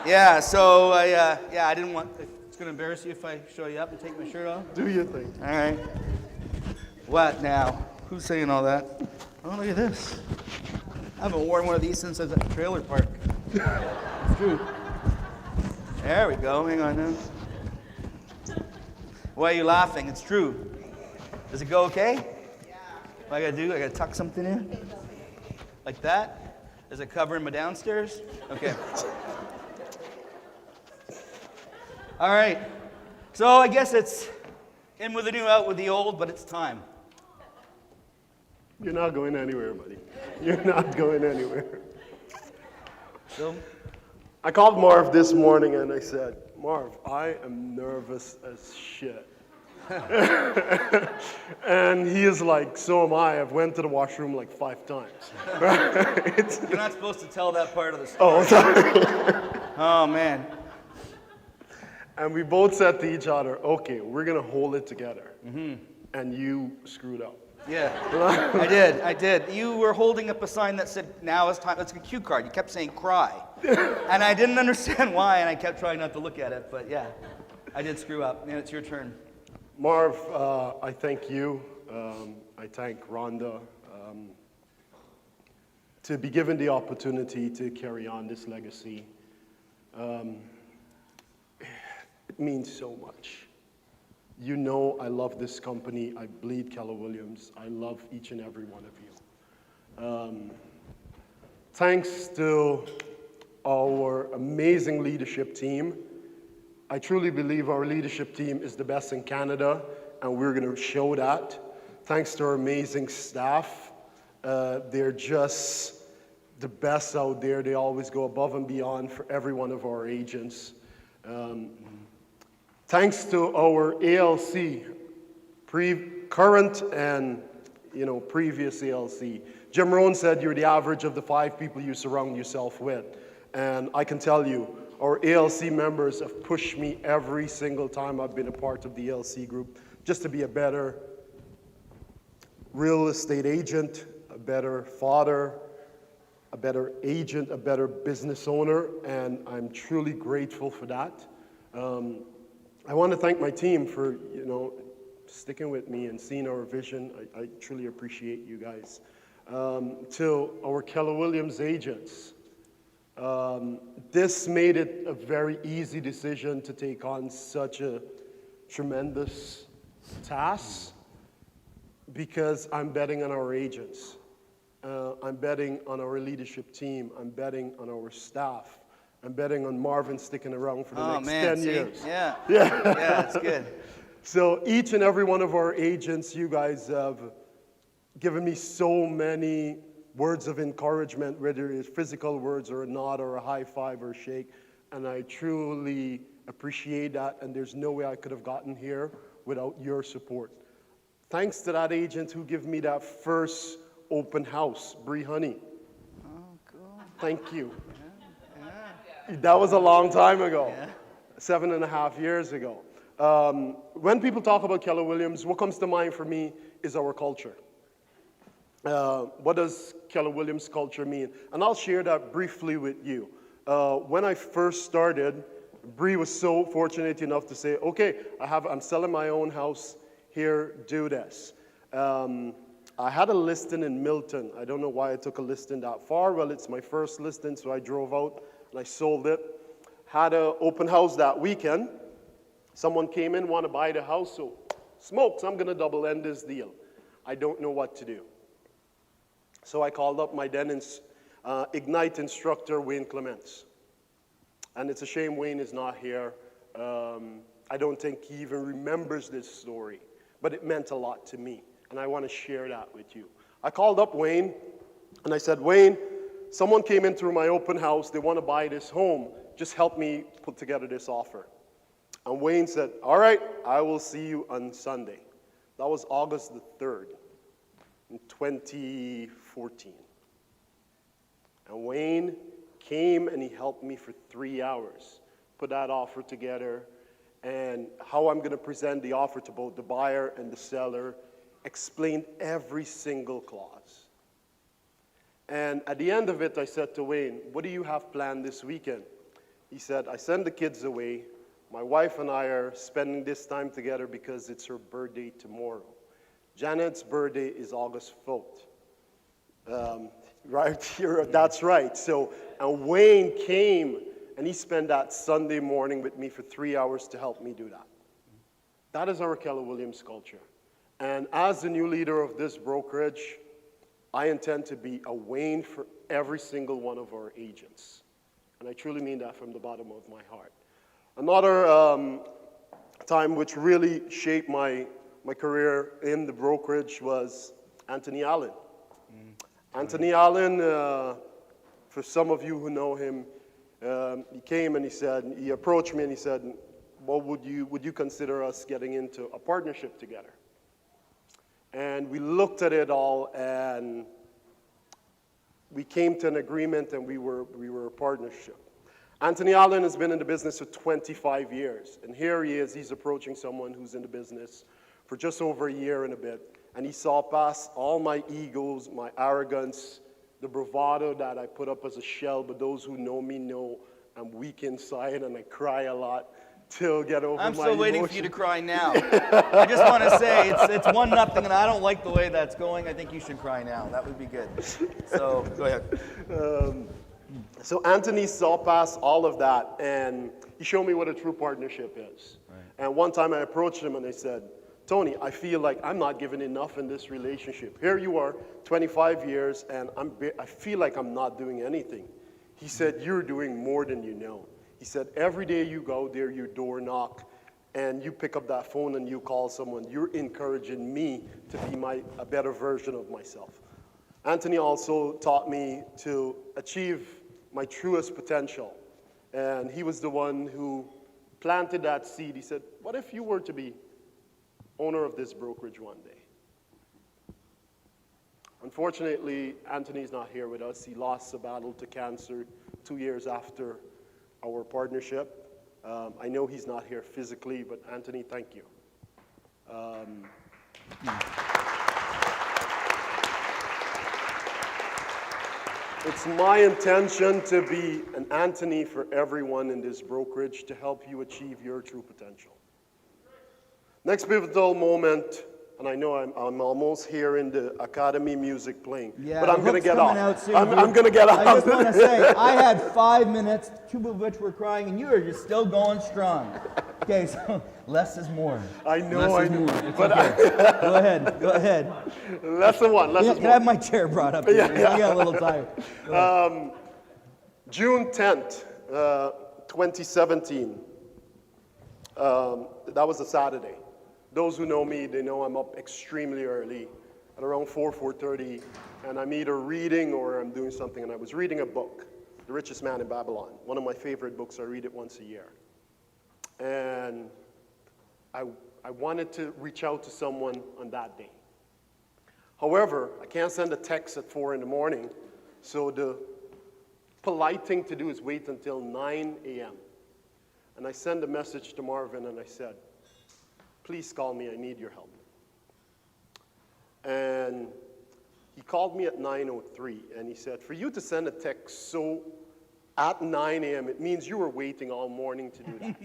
Yeah, so I didn't want... It's going to embarrass you if I show you up and take my shirt off? Do your thing. All right. What now? Who's saying all that? Oh, look at this. I haven't worn one of these since I was at the trailer park. It's true. There we go. Hang on now. Why are you laughing? It's true. Does it go okay? Yeah. What I got to do? I got to tuck something in? Like that? Is it covering my downstairs? Okay. All right. So I guess it's in with the new, out with the old, but it's time. You're not going anywhere, buddy. You're not going anywhere. So, I called Marv this morning and I said, Marv, I am nervous as shit. And he is like, so am I. I've went to the washroom like 5 times. Right? you're not supposed to tell that part of the story. Oh, sorry. Oh, man. And we both said to each other, okay, we're going to hold it together. Mm-hmm. And you screwed up. Yeah, I did. You were holding up a sign that said, now is time. It's a cue card. You kept saying cry. And I didn't understand why, and I kept trying not to look at it. But yeah, I did screw up. And it's your turn. Marv, I thank you. I thank Rhonda to be given the opportunity to carry on this legacy. It means so much. You know I love this company. I bleed Keller Williams. I love each and every one of you. Thanks to our amazing leadership team. I truly believe our leadership team is the best in Canada, and we're going to show that. Thanks to our amazing staff. They're just the best out there. They always go above and beyond for every one of our agents. Thanks to our ALC, current and, previous ALC. Jim Rohn said you're the average of the 5 people you surround yourself with. And I can tell you, our ALC members have pushed me every single time I've been a part of the ALC group just to be a better real estate agent, a better father, a better agent, a better business owner, and I'm truly grateful for that. I want to thank my team for, sticking with me and seeing our vision. I truly appreciate you guys. To our Keller Williams agents, this made it a very easy decision to take on such a tremendous task because I'm betting on our agents. I'm betting on our leadership team. I'm betting on our staff. I'm betting on Marvin sticking around for the next 10 years. Yeah. Yeah, it's good. So each and every one of our agents, you guys have given me so many words of encouragement, whether it's physical words or a nod or a high five or a shake. And I truly appreciate that. And there's no way I could have gotten here without your support. Thanks to that agent who gave me that first open house, Bree Honey. Oh, cool. Thank you. That was a long time ago, Yeah. 7.5 years ago. When people talk about Keller Williams, what comes to mind for me is our culture. What does Keller Williams culture mean? And I'll share that briefly with you. When I first started, Bree was so fortunate enough to say, okay, I'm selling my own house here, do this. I had a listing in Milton. I don't know why I took a listing that far. Well, it's my first listing, so I drove out and I sold it. Had an open house that weekend. Someone came in, want to buy the house, so smokes, I'm going to double end this deal. I don't know what to do. So I called up my then Ignite instructor, Wayne Clements. And it's a shame Wayne is not here. I don't think he even remembers this story, but it meant a lot to me. And I want to share that with you. I called up Wayne, and I said, Wayne, someone came in through my open house. They want to buy this home. Just help me put together this offer. And Wayne said, all right, I will see you on Sunday. That was August the 3rd in 2014. And Wayne came and he helped me for 3 hours, put that offer together, and how I'm going to present the offer to both the buyer and the seller, explained every single clause. And at the end of it, I said to Wayne, what do you have planned this weekend? He said, I send the kids away. My wife and I are spending this time together because it's her birthday tomorrow. Janet's birthday is August 4th. Right here, that's right. So, and Wayne came and he spent that Sunday morning with me for 3 hours to help me do that. That is our Keller Williams culture. And as the new leader of this brokerage, I intend to be a Wayne for every single one of our agents. And I truly mean that from the bottom of my heart. Another time which really shaped my career in the brokerage was Anthony Allen. Anthony Allen, for some of you who know him, he came and he approached me and he said, well, would you consider us getting into a partnership together? And we looked at it all and we came to an agreement and we were a partnership. Anthony Allen has been in the business for 25 years. And here he is, he's approaching someone who's in the business for just over a year and a bit. And he saw past all my egos, my arrogance, the bravado that I put up as a shell, but those who know me know I'm weak inside and I cry a lot to get over my I'm still waiting for you emotion. to cry now. I just want to say it's 1-0, and I don't like the way that's going. I think you should cry now. That would be good. So go ahead. So Anthony saw past all of that, and he showed me what a true partnership is. Right. And one time I approached him and I said, Tony, I feel like I'm not giving enough in this relationship. Here you are, 25 years, and I feel like I'm not doing anything. He said, you're doing more than you know. He said, every day you go there, you door knock, and you pick up that phone and you call someone, you're encouraging me to be a better version of myself. Anthony also taught me to achieve my truest potential. And he was the one who planted that seed. He said, what if you were to be owner of this brokerage one day. Unfortunately, Anthony's not here with us. He lost a battle to cancer 2 years after our partnership. I know he's not here physically, but Anthony, thank you. It's my intention to be an Anthony for everyone in this brokerage to help you achieve your true potential. Next pivotal moment, and I know I'm almost hearing the Academy music playing, Yeah, but I'm going to get off. Out soon, I'm going to get off. I just want to say, I had 5 minutes, 2 of which were crying, and you are just still going strong. Okay, so less is more. I know, Less I is know. more. It's But okay. Go ahead. Lesson one, lesson Can I one. have my chair brought up here? I got a little tired. June 10th, 2017. That was a Saturday. Those who know me, they know I'm up extremely early, at around 4:30, and I'm either reading or I'm doing something. And I was reading a book, The Richest Man in Babylon, one of my favorite books. I read it once a year. And I wanted to reach out to someone on that day. However, I can't send a text at 4 in the morning, so the polite thing to do is wait until 9 a.m. And I sent a message to Marvin and I said, please call me, I need your help. And he called me at 9:03 and he said, for you to send a text so at 9 a.m., it means you were waiting all morning to do that.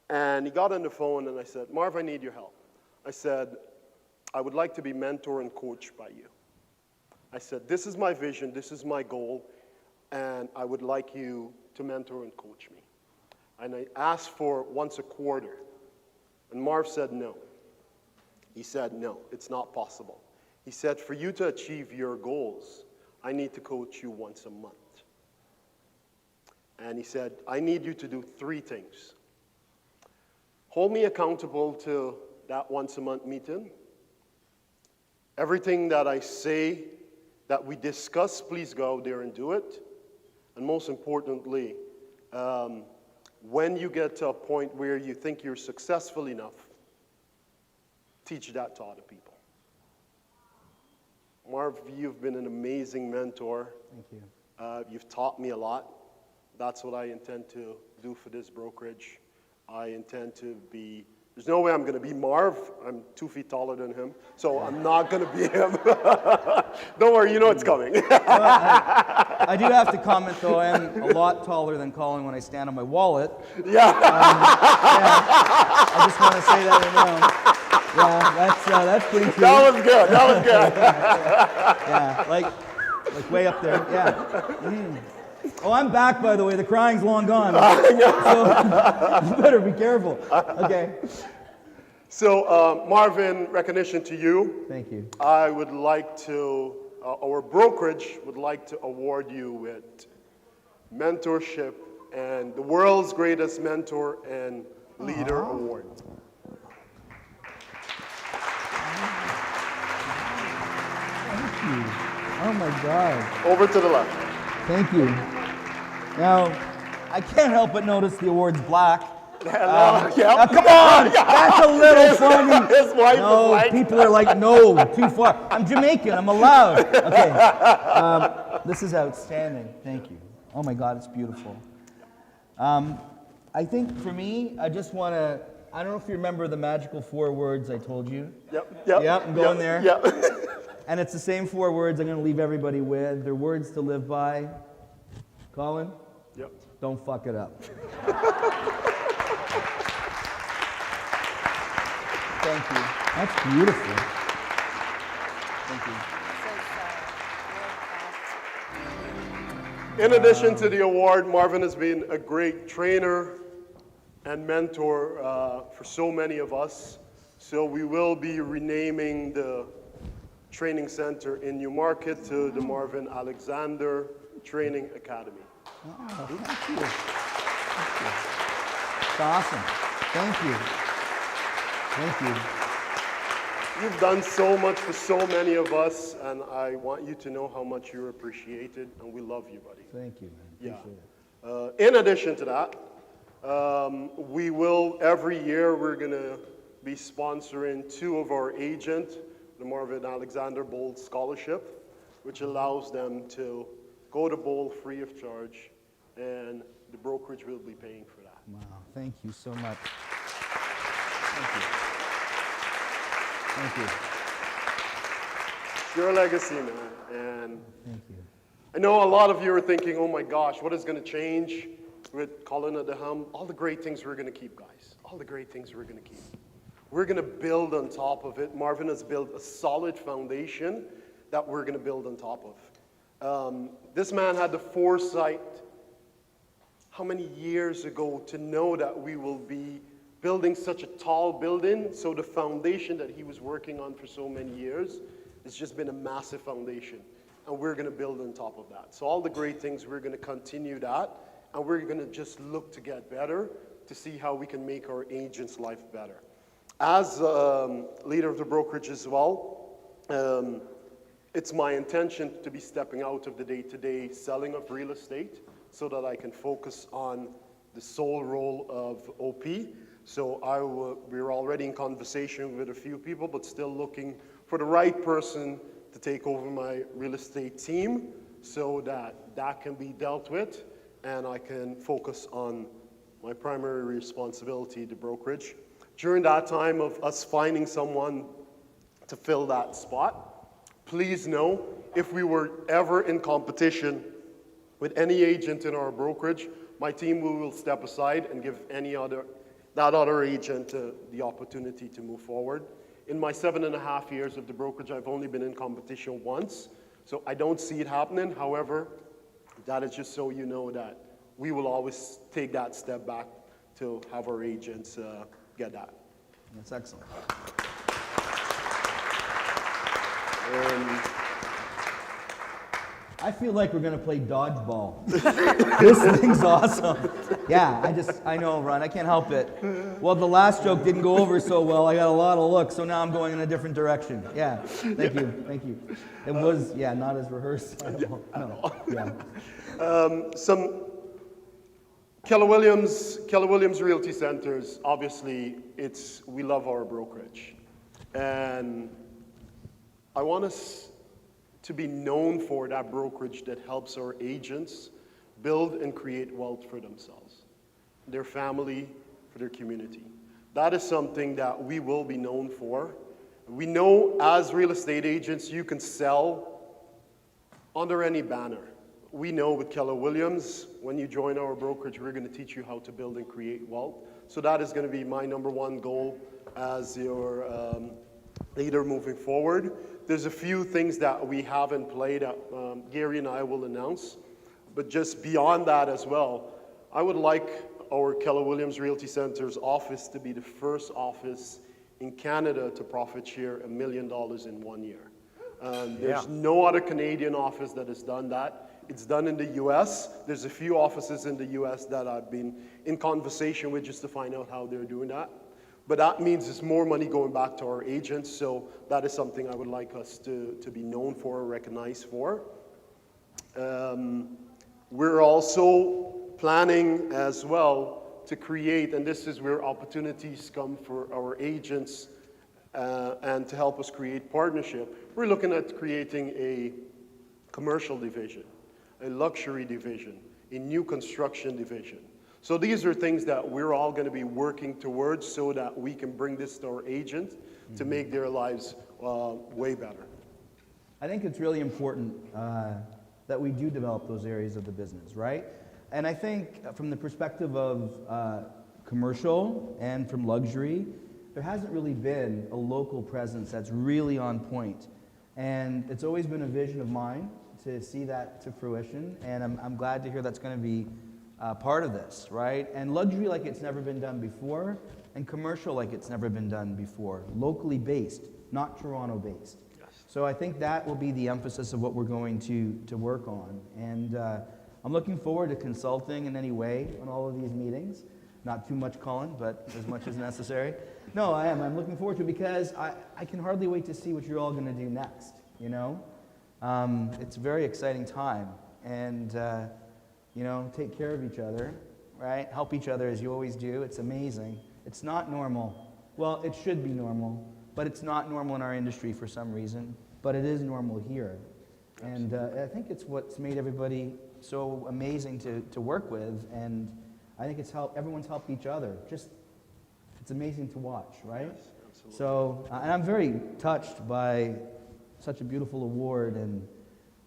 And he got on the phone and I said, Marv, I need your help. I said, I would like to be mentored and coached by you. I said, this is my vision, this is my goal, and I would like you to mentor and coach me. And I asked for once a quarter. And Marv said no. He said, no, it's not possible. He said, for you to achieve your goals, I need to coach you once a month. And he said, I need you to do 3 things. Hold me accountable to that once a month meeting. Everything that I say, that we discuss, please go out there and do it. And most importantly, when you get to a point where you think you're successful enough, teach that to other people. Marv, you've been an amazing mentor. Thank you. You've taught me a lot. That's what I intend to do for this brokerage. I intend to be, there's no way I'm going to be Marv. I'm 2 feet taller than him, so I'm not going to be him. Don't worry, you know it's coming. I do have to comment, though, I am a lot taller than Colin when I stand on my wallet. Yeah. I just want to say that right now. Yeah, that's pretty true. That was good. That was good. Yeah, like way up there. Yeah. Oh, I'm back, by the way. The crying's long gone. So you better be careful. Okay. So, Marvin, recognition to you. Thank you. I would like to, our brokerage would like to award you with mentorship and the world's greatest mentor and leader award. Thank you. Oh my God. Over to the left. Thank you. Now, I can't help but notice the award's black. Hello. Now, come on! That's a little funny. His wife No, is like, people are like, no, too far. I'm Jamaican, I'm allowed. Okay. This is outstanding. Thank you. Oh my God, it's beautiful. I think for me, I just want to, I don't know if you remember the magical 4 words I told you. Yep, I'm going there. Yep. And it's the same 4 words I'm going to leave everybody with. They're words to live by. Colin? Yep. Don't fuck it up. Thank you. That's beautiful. Thank you. In addition to the award, Marvin has been a great trainer and mentor for so many of us. So we will be renaming the training center in Newmarket to the Marvin Alexander Training Academy. Oh, thank you. Thank you. It's awesome. Thank you. Thank you. You've done so much for so many of us, and I want you to know how much you're appreciated, and we love you, buddy. Thank you, man. Appreciate it. In addition to that, we will, every year, we're going to be sponsoring 2 of our agents, the Marvin Alexander Bowl Scholarship, which allows them to go to bowl free of charge, and the brokerage will be paying for that. Wow, thank you so much. Thank you. Thank you. It's your legacy, man. And Thank you. I know a lot of you are thinking, oh my gosh, what is going to change with Colin at the helm? All the great things we're going to keep, guys. All the great things we're going to keep. We're going to build on top of it. Marvin has built a solid foundation that we're going to build on top of. This man had the foresight, how many years ago, to know that we will be building such a tall building, so the foundation that he was working on for so many years has just been a massive foundation, and we're going to build on top of that. So all the great things, we're going to continue that, and we're going to just look to get better to see how we can make our agents' life better. As leader of the brokerage as well, it's my intention to be stepping out of the day-to-day selling of real estate so that I can focus on the sole role of OP. So we're already in conversation with a few people, but still looking for the right person to take over my real estate team so that can be dealt with and I can focus on my primary responsibility, the brokerage. During that time of us finding someone to fill that spot, please know if we were ever in competition with any agent in our brokerage, my team will step aside and give that other agent the opportunity to move forward. In my 7.5 years of the brokerage, I've only been in competition once, so I don't see it happening. However, that is just so you know that we will always take that step back to have our agents get that. That's excellent. I feel like we're going to play dodgeball. This thing's awesome. Yeah, I know, Ron, I can't help it. Well, the last joke didn't go over so well. I got a lot of looks, so now I'm going in a different direction. Yeah, thank you. It was, not as rehearsed. No, yeah. Some Keller Williams Realty Centers, obviously, we love our brokerage. And I want us to be known for that brokerage that helps our agents build and create wealth for themselves, their family, for their community. That is something that we will be known for. We know as real estate agents, you can sell under any banner. We know with Keller Williams, when you join our brokerage, we're going to teach you how to build and create wealth. So that is going to be my #1 goal as your leader moving forward. There's a few things that we have in play that Gary and I will announce. But just beyond that as well, I would like our Keller Williams Realty Center's office to be the first office in Canada to profit share $1 million in 1 year. There's no other Canadian office that has done that. It's done in the US. There's a few offices in the US that I've been in conversation with just to find out how they're doing that. But that means there's more money going back to our agents, so that is something I would like us to be known for or recognized for. We're also planning as well to create, and this is where opportunities come for our agents and to help us create partnership. We're looking at creating a commercial division, a luxury division, a new construction division. So these are things that we're all going to be working towards so that we can bring this to our agents to make their lives way better. I think it's really important that we do develop those areas of the business, right? And I think from the perspective of commercial and from luxury, there hasn't really been a local presence that's really on point. And it's always been a vision of mine to see that to fruition, and I'm glad to hear that's going to be part of this, right? And luxury like it's never been done before, and commercial like it's never been done before. Locally based, not Toronto based. Yes. So I think that will be the emphasis of what we're going to work on. And I'm looking forward to consulting in any way on all of these meetings. Not too much, Colin, but as much as necessary. No, I am. I'm looking forward to it because I can hardly wait to see what you're all going to do next, you know? It's a very exciting time. And take care of each other, right? Help each other as you always do. It's amazing. It's not normal Well, it should be normal, but it's not normal in our industry for some reason, but it is normal here. And I think it's what's made everybody so amazing to work with, and I think everyone's helped each other. It's amazing to watch, right? Yes, absolutely. So, and I'm very touched by such a beautiful award, and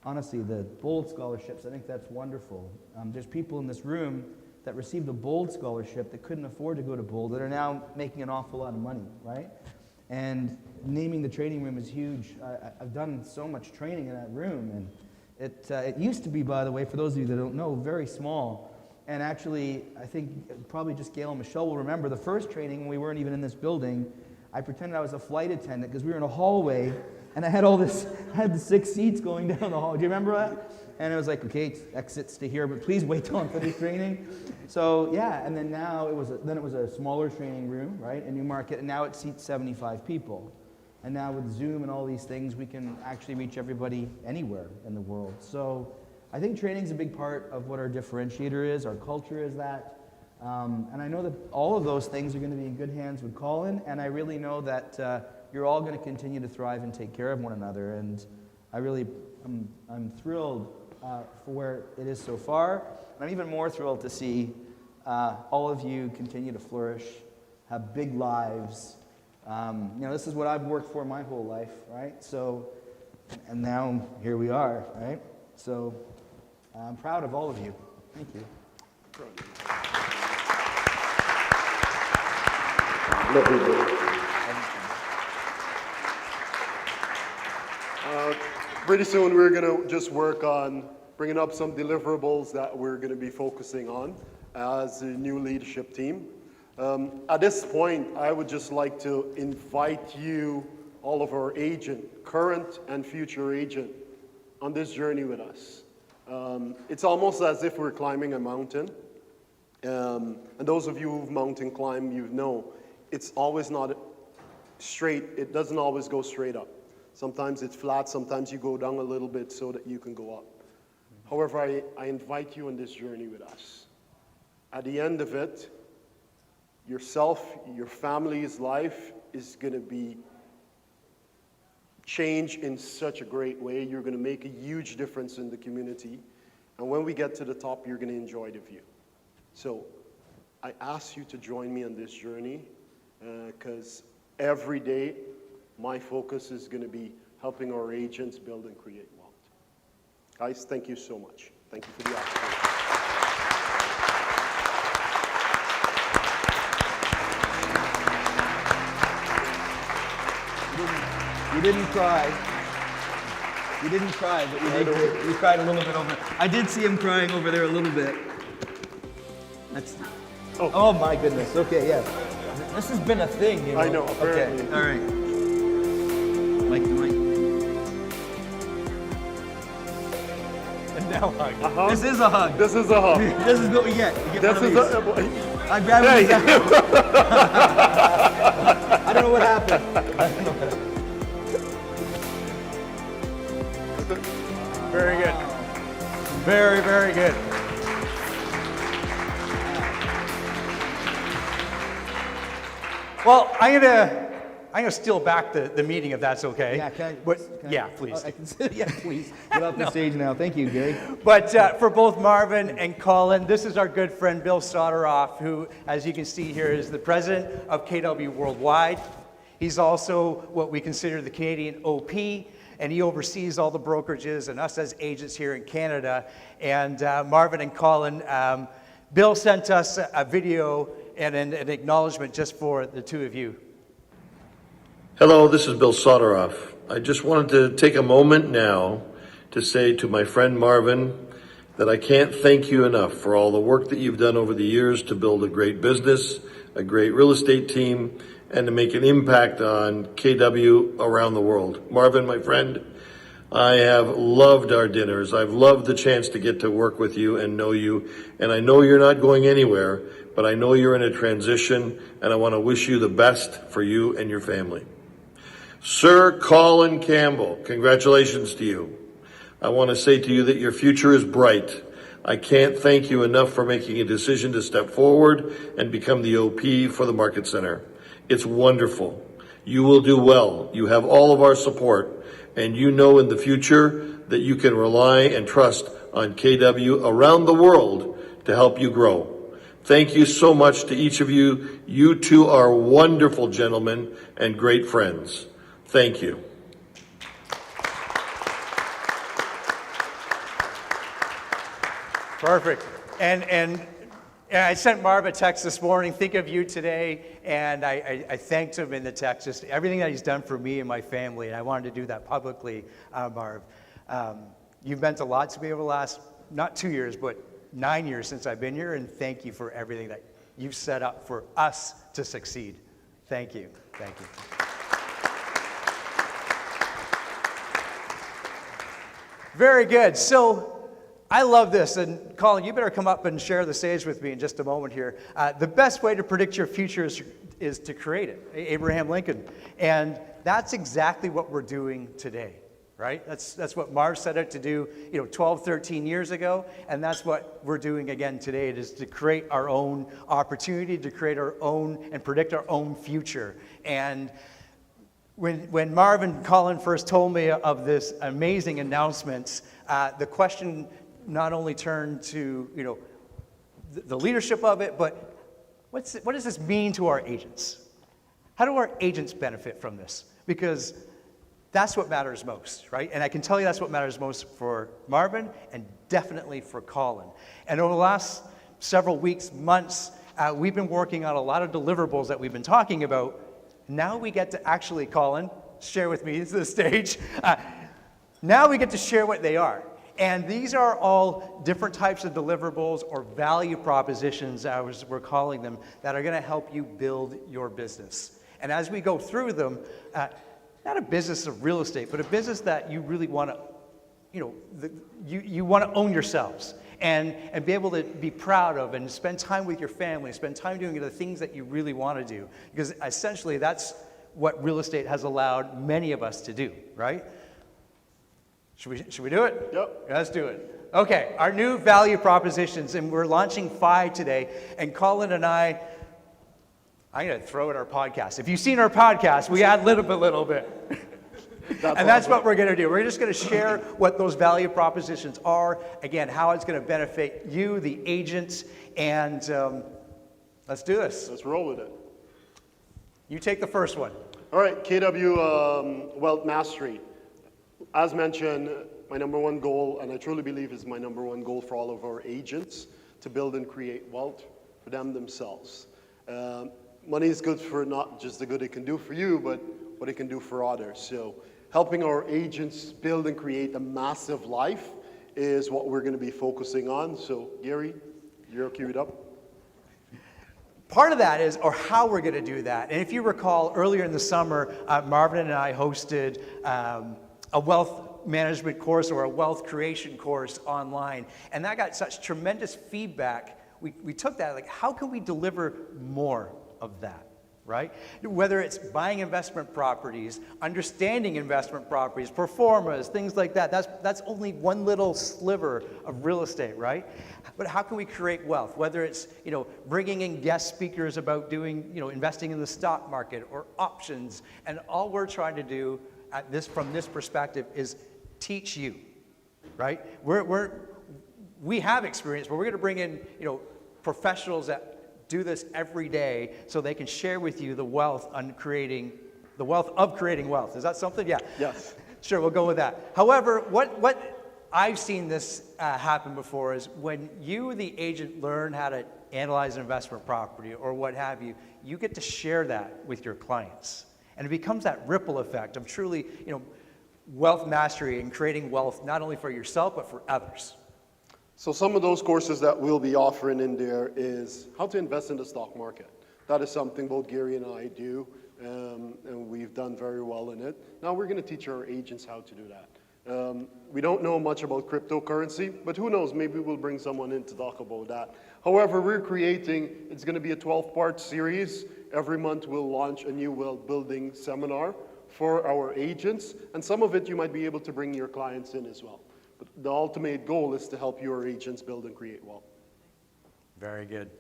honestly, the Bold Scholarships, I think that's wonderful. There's people in this room that received a Bold Scholarship that couldn't afford to go to Bold that are now making an awful lot of money, right? And naming the training room is huge. I've done so much training in that room, and it used to be, by the way, for those of you that don't know, very small. And actually, I think probably just Gail and Michelle will remember the first training when we weren't even in this building. I pretended I was a flight attendant because we were in a hallway, and I had the 6 seats going down the hall. Do you remember that? And it was like, okay, exits to here, but please wait till I'm finished training. So yeah, and then now it was a smaller training room, right, in Newmarket, and now it seats 75 people. And now with Zoom and all these things, we can actually reach everybody anywhere in the world. So I think training is a big part of what our differentiator is. Our culture is that. And I know that all of those things are going to be in good hands with Colin, and I really know that you're all going to continue to thrive and take care of one another. And I'm thrilled for where it is so far. And I'm even more thrilled to see all of you continue to flourish, have big lives. This is what I've worked for my whole life, right? So, and now here we are, right? So I'm proud of all of you. Thank you. Pretty soon we're going to just work on bringing up some deliverables that we're going to be focusing on as a new leadership team. At this point, I would just like to invite you, all of our agent, current and future agent, on this journey with us. It's almost as if we're climbing a mountain. And those of you who've mountain climbed, you know, it's always not straight. It doesn't always go straight up. Sometimes it's flat, sometimes you go down a little bit so that you can go up. However, I invite you on this journey with us. At the end of it, yourself, your family's life is going to be changed in such a great way. You're going to make a huge difference in the community. And when we get to the top, you're going to enjoy the view. So I ask you to join me on this journey because every day, my focus is going to be helping our agents build and create wealth. Guys, thank you so much. Thank you for the opportunity. You didn't cry. You didn't cry, but you cried a little bit over. I did see him crying over there a little bit. Oh my goodness. Okay, yes. This has been a thing, you know. I know, apparently. Okay, all right. Mike. And now hug. A hug? This is a hug. This is a hug. This is what we get. You get This one is of these. a... I grabbed Hey. I don't know what happened. Very good. Very, very good. Well, I'm gonna steal back the meeting if that's okay. Yeah, can I, Yeah, please. Yeah, please. Get off the stage now. Thank you, Gary. But for both Marvin and Colin, this is our good friend Bill Soderoff, who, as you can see here, is the president of KW Worldwide. He's also what we consider the Canadian OP, and he oversees all the brokerages and us as agents here in Canada. And Marvin and Colin, Bill sent us a video and an acknowledgement just for the two of you. Hello, this is Bill Soderoff. I just wanted to take a moment now to say to my friend Marvin that I can't thank you enough for all the work that you've done over the years to build a great business, a great real estate team, and to make an impact on KW around the world. Marvin, my friend, I have loved our dinners. I've loved the chance to get to work with you and know you. And I know you're not going anywhere, but I know you're in a transition, and I want to wish you the best for you and your family. Sir Colin Campbell, congratulations to you. I want to say to you that your future is bright. I can't thank you enough for making a decision to step forward and become the OP for the Market Center. It's wonderful. You will do well. You have all of our support, and you know in the future that you can rely and trust on KW around the world to help you grow. Thank you so much to each of you. You two are wonderful gentlemen and great friends. Thank you. Perfect. And I sent Marv a text this morning, think of you today, and I thanked him in the text, just everything that he's done for me and my family, and I wanted to do that publicly, Marv. You've meant a lot to me over the last, not 2 years, but 9 years since I've been here, and thank you for everything that you've set up for us to succeed. Thank you. Thank you. Very good. So, I love this, and Colin, you better come up and share the stage with me in just a moment here. The best way to predict your future is to create it, Abraham Lincoln. And that's exactly what we're doing today, right? That's what Marv set out to do 12, 13 years ago, and that's what we're doing again today. It is to create our own opportunity, to create our own and predict our own future. And when Marv and Colin first told me of this amazing announcement, the question not only turned to the leadership of it, but what does this mean to our agents? How do our agents benefit from this? Because that's what matters most, right? And I can tell you that's what matters most for Marvin and definitely for Colin. And over the last several weeks, months, we've been working on a lot of deliverables that we've been talking about. Now we get to actually, Colin, share with me to the stage. Now we get to share what they are. And these are all different types of deliverables or value propositions, as we're calling them, that are going to help you build your business. And as we go through them, not a business of real estate, but a business that you really want to, you want to own yourselves and be able to be proud of and spend time with your family, spend time doing the things that you really want to do. Because essentially that's what real estate has allowed many of us to do, right? Should we do it? Yep. Let's do it. Okay, our new value propositions, and we're launching 5 today. And Colin and I'm going to throw in our podcast. If you've seen our podcast, we add little bit. That's what we're going to do. We're just going to share what those value propositions are, again, how it's going to benefit you, the agents, and let's do this. Let's roll with it. You take the first one. All right, KW Wealth Mastery. As mentioned, my number one goal, and I truly believe is my number one goal for all of our agents, to build and create wealth for them themselves. Money is good for not just the good it can do for you, but what it can do for others. So helping our agents build and create a massive life is what we're going to be focusing on. So Gary, you're queued up. Part of that is, or how we're going to do that. And if you recall, earlier in the summer, Marvin and I hosted a wealth management course or a wealth creation course online. And that got such tremendous feedback. We took that, like, how can we deliver more of that, right? Whether it's buying investment properties, understanding investment properties, performas, things like that. That's only one little sliver of real estate, right? But how can we create wealth? Whether it's, bringing in guest speakers about doing, investing in the stock market or options. And all we're trying to do from this perspective is teach you, right? We have experience, but we're going to bring in, professionals that do this every day so they can share with you the wealth of creating wealth. Is that something? Yeah. Yes. Sure, we'll go with that. However, what I've seen this happen before is when you, the agent, learn how to analyze an investment property or what have you, you get to share that with your clients. And it becomes that ripple effect of truly, wealth mastery and creating wealth not only for yourself, but for others. So some of those courses that we'll be offering in there is how to invest in the stock market. That is something both Gary and I do, and we've done very well in it. Now we're going to teach our agents how to do that. We don't know much about cryptocurrency, but who knows, maybe we'll bring someone in to talk about that. However, it's going to be a 12-part series. Every month we'll launch a new wealth building seminar for our agents, and some of it you might be able to bring your clients in as well. But the ultimate goal is to help your agents build and create wealth. Very good.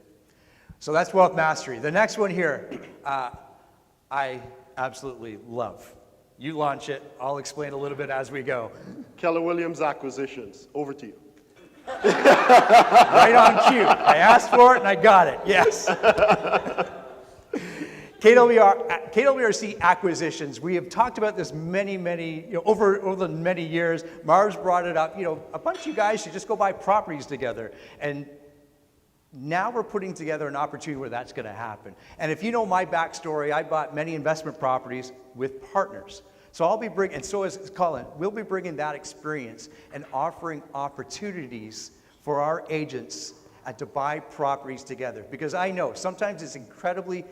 So that's wealth mastery. The next one here, I absolutely love. You launch it. I'll explain a little bit as we go. Keller Williams Acquisitions, over to you. Right on cue. I asked for it and I got it. Yes. KWRC Acquisitions. We have talked about this many, over the many years. Marv's brought it up. A bunch of you guys should just go buy properties together. And now we're putting together an opportunity where that's going to happen. And if you know my backstory, I bought many investment properties with partners. So I'll be bringing, and so is Colin, we'll be bringing that experience and offering opportunities for our agents to buy properties together. Because I know sometimes it's incredibly,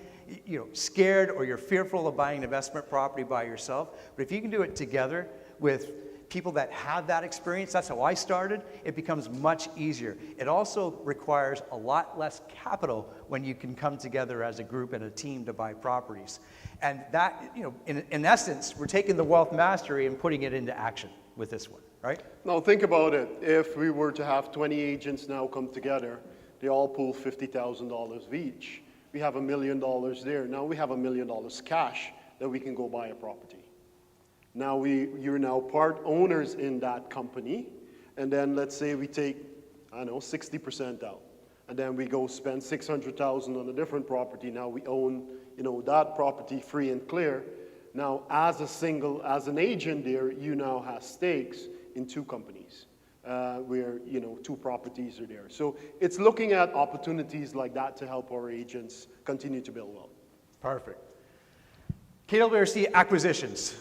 scared or you're fearful of buying an investment property by yourself. But if you can do it together with people that have that experience, that's how I started, it becomes much easier. It also requires a lot less capital when you can come together as a group and a team to buy properties. And that, in essence, we're taking the wealth mastery and putting it into action with this one, right? Now think about it. If we were to have 20 agents now come together, they all pool $50,000 each. We have $1 million there. Now we have $1 million cash that we can go buy a property. Now you're now part owners in that company, and then let's say we take, 60% out, and then we go spend $600,000 on a different property. Now we own, that property free and clear. Now as an agent there, you now have stakes in 2 companies. Where 2 properties are there. So it's looking at opportunities like that to help our agents continue to build wealth. Perfect. KWRC Acquisitions.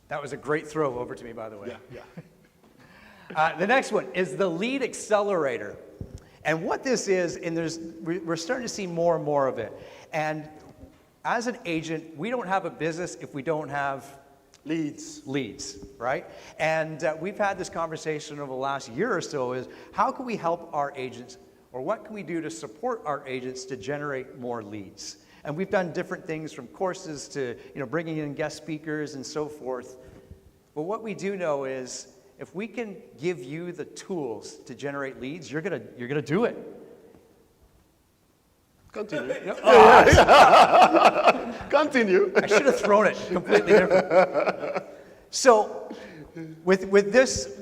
That was a great throw over to me, by the way. Yeah. The next one is the Lead Accelerator. And what this is, and we're starting to see more and more of it. And as an agent, we don't have a business if we don't have leads, right? And we've had this conversation over the last year or so is how can we help our agents, or what can we do to support our agents to generate more leads? And we've done different things from courses to bringing in guest speakers and so forth. But what we do know is if we can give you the tools to generate leads, you're gonna do it. Continue. Continue. I should have thrown it completely different. So, with this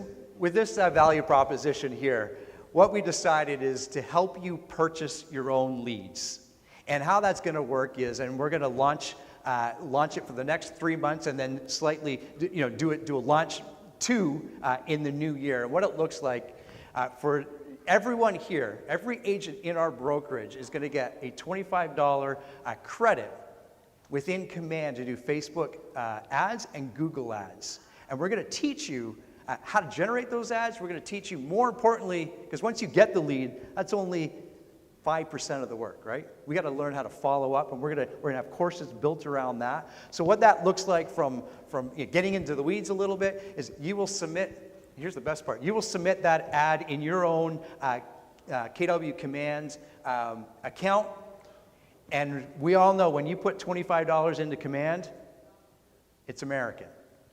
value proposition here, what we decided is to help you purchase your own leads. And how that's going to work is, and we're going to launch it for the next 3 months, and then slightly, do a launch 2 in the new year. And what it looks like for everyone here, every agent in our brokerage is going to get a $25 credit within Command to do Facebook ads and Google ads. And we're going to teach you how to generate those ads. We're going to teach you, more importantly, because once you get the lead, that's only 5% of the work, right? We got to learn how to follow up, and we're going to have courses built around that. So what that looks like from getting into the weeds a little bit is you will submit. Here's the best part. You will submit that ad in your own KW Command account. And we all know when you put $25 into Command, it's American.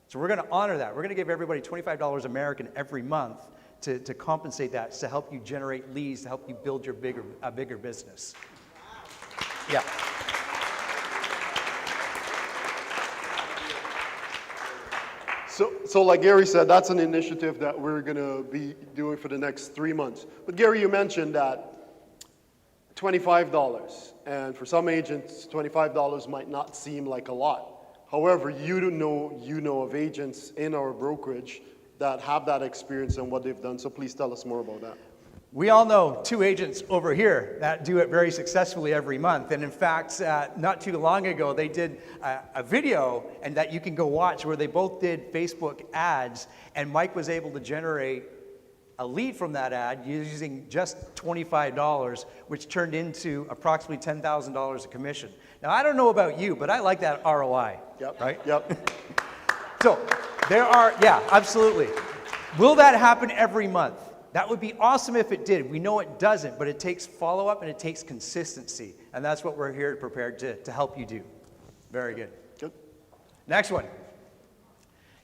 So we're going to honor that. We're going to give everybody $25 American every month to compensate that, to help you generate leads, to help you build your bigger business. Yeah. So like Gary said, that's an initiative that we're going to be doing for the next 3 months. But Gary, you mentioned that $25, and for some agents, $25 might not seem like a lot. However, you know of agents in our brokerage that have that experience and what they've done. So please tell us more about that. We all know 2 agents over here that do it very successfully every month. And in fact, not too long ago, they did a video and that you can go watch where they both did Facebook ads, and Mike was able to generate a lead from that ad using just $25, which turned into approximately $10,000 of commission. Now, I don't know about you, but I like that ROI, right? Yep. So there are, yeah, absolutely. Will that happen every month? That would be awesome if it did. We know it doesn't, but it takes follow-up and it takes consistency. And that's what we're here prepared to help you do. Very good. Good. Next one.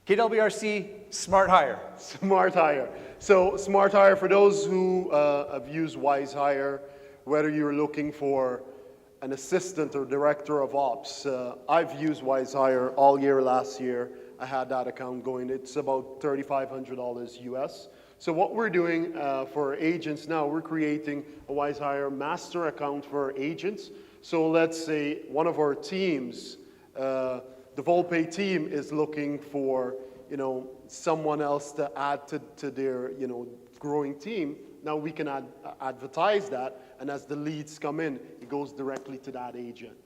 KWRC Smart Hire. Smart Hire. So Smart Hire, for those who have used Wise Hire, whether you're looking for an assistant or director of ops. I've used WiseHire all year last year. I had that account going. It's about $3,500 US. So what we're doing for agents now, we're creating a WiseHire master account for agents. So let's say one of our teams, the Volpe team is looking for, someone else to add to their, growing team. Now we can advertise that, and as the leads come in, it goes directly to that agent.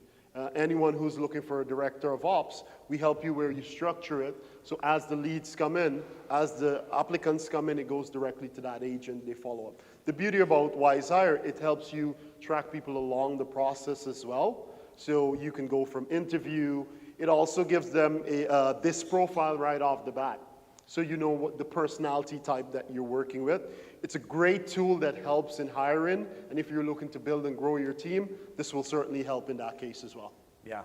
Anyone who's looking for a director of ops, we help you where you structure it. So as the leads come in, as the applicants come in, it goes directly to that agent, they follow up. The beauty about WiseHire, it helps you track people along the process as well. So you can go from interview. It also gives them this profile right off the bat. So you know what the personality type that you're working with. It's a great tool that helps in hiring, and if you're looking to build and grow your team, this will certainly help in that case as well. Yeah.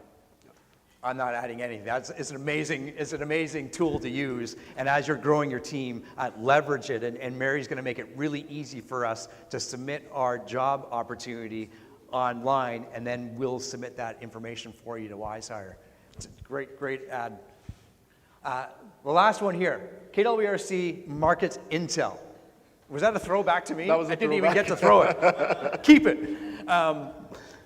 I'm not adding anything. It's an amazing tool to use, and as you're growing your team, leverage it, and Mary's going to make it really easy for us to submit our job opportunity online, and then we'll submit that information for you to WiseHire. It's a great ad. The last one here, KWRC Market Intel. Was that a throwback to me? That was a I didn't even throwback. get to throw it. Keep it.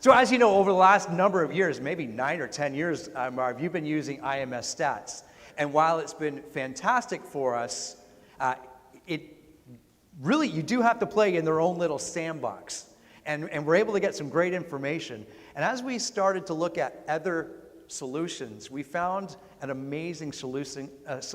So as you know, over the last number of years, maybe 9 or 10 years, Marv, you've been using IMS Stats. And while it's been fantastic for us, you do have to play in their own little sandbox. And we're able to get some great information. And as we started to look at other solutions, we found an amazing solution,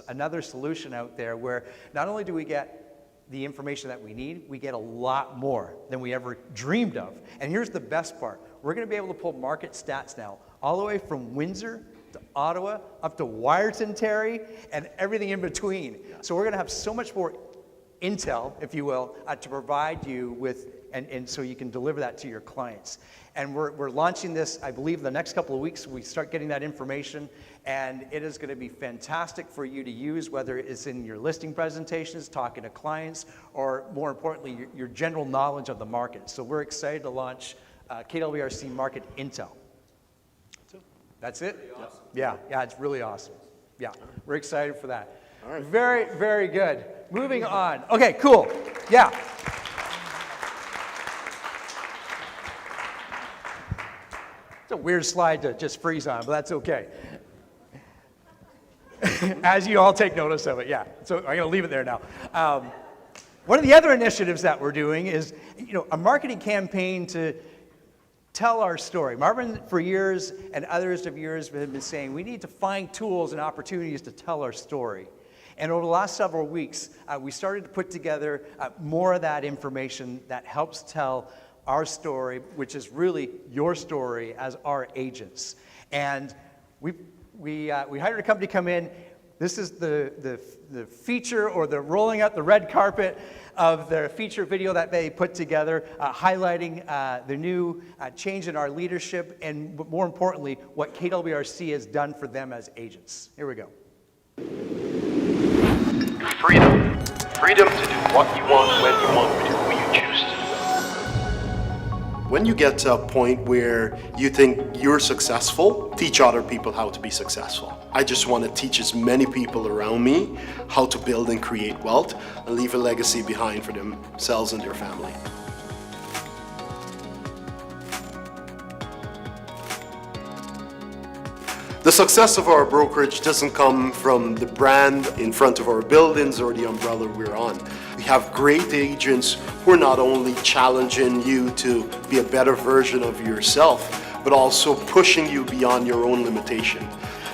another solution out there where not only do we get the information that we need, we get a lot more than we ever dreamed of. And here's the best part. We're going to be able to pull market stats now, all the way from Windsor to Ottawa, up to Wyerton, Terry, and everything in between. So we're going to have so much more intel, if you will, to provide you with, and so you can deliver that to your clients. And we're launching this, I believe, the next couple of weeks. We start getting that information, and it is going to be fantastic for you to use, whether it's in your listing presentations, talking to clients, or more importantly, your general knowledge of the market. So we're excited to launch KWRC Market Intel. That's it? Awesome. Yeah, it's really awesome. Yeah, we're excited for that. All right. Very, very good. Moving on. Okay, cool. Yeah. It's a weird slide to just freeze on, but that's okay. As you all take notice of it, yeah. So I'm going to leave it there now. One of the other initiatives that we're doing is, a marketing campaign to tell our story. Marvin, for years, and others of yours have been saying, we need to find tools and opportunities to tell our story. And over the last several weeks, we started to put together more of that information that helps tell our story, which is really your story as our agents. And we hired a company to come in. This is the feature, or the rolling out the red carpet of the feature video that they put together, highlighting the new change in our leadership, and more importantly, what KWRC has done for them as agents. Here we go. Freedom. Freedom to do what you want, when you want, with who you choose to. When you get to a point where you think you're successful, teach other people how to be successful. I just want to teach as many people around me how to build and create wealth and leave a legacy behind for themselves and their family. The success of our brokerage doesn't come from the brand in front of our buildings or the umbrella we're on. We have great agents who are not only challenging you to be a better version of yourself, but also pushing you beyond your own limitation.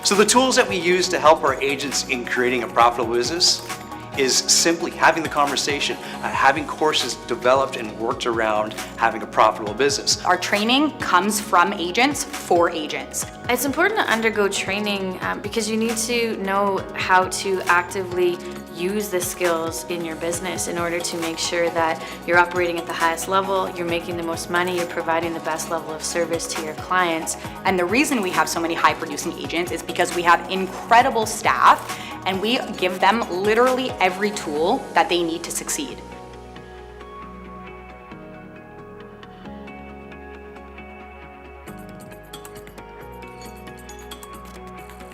So the tools that we use to help our agents in creating a profitable business is simply having the conversation, having courses developed and worked around having a profitable business. Our training comes from agents for agents. It's important to undergo training because you need to know how to actively use the skills in your business in order to make sure that you're operating at the highest level, you're making the most money, you're providing the best level of service to your clients. And the reason we have so many high-producing agents is because we have incredible staff, and we give them literally every tool that they need to succeed.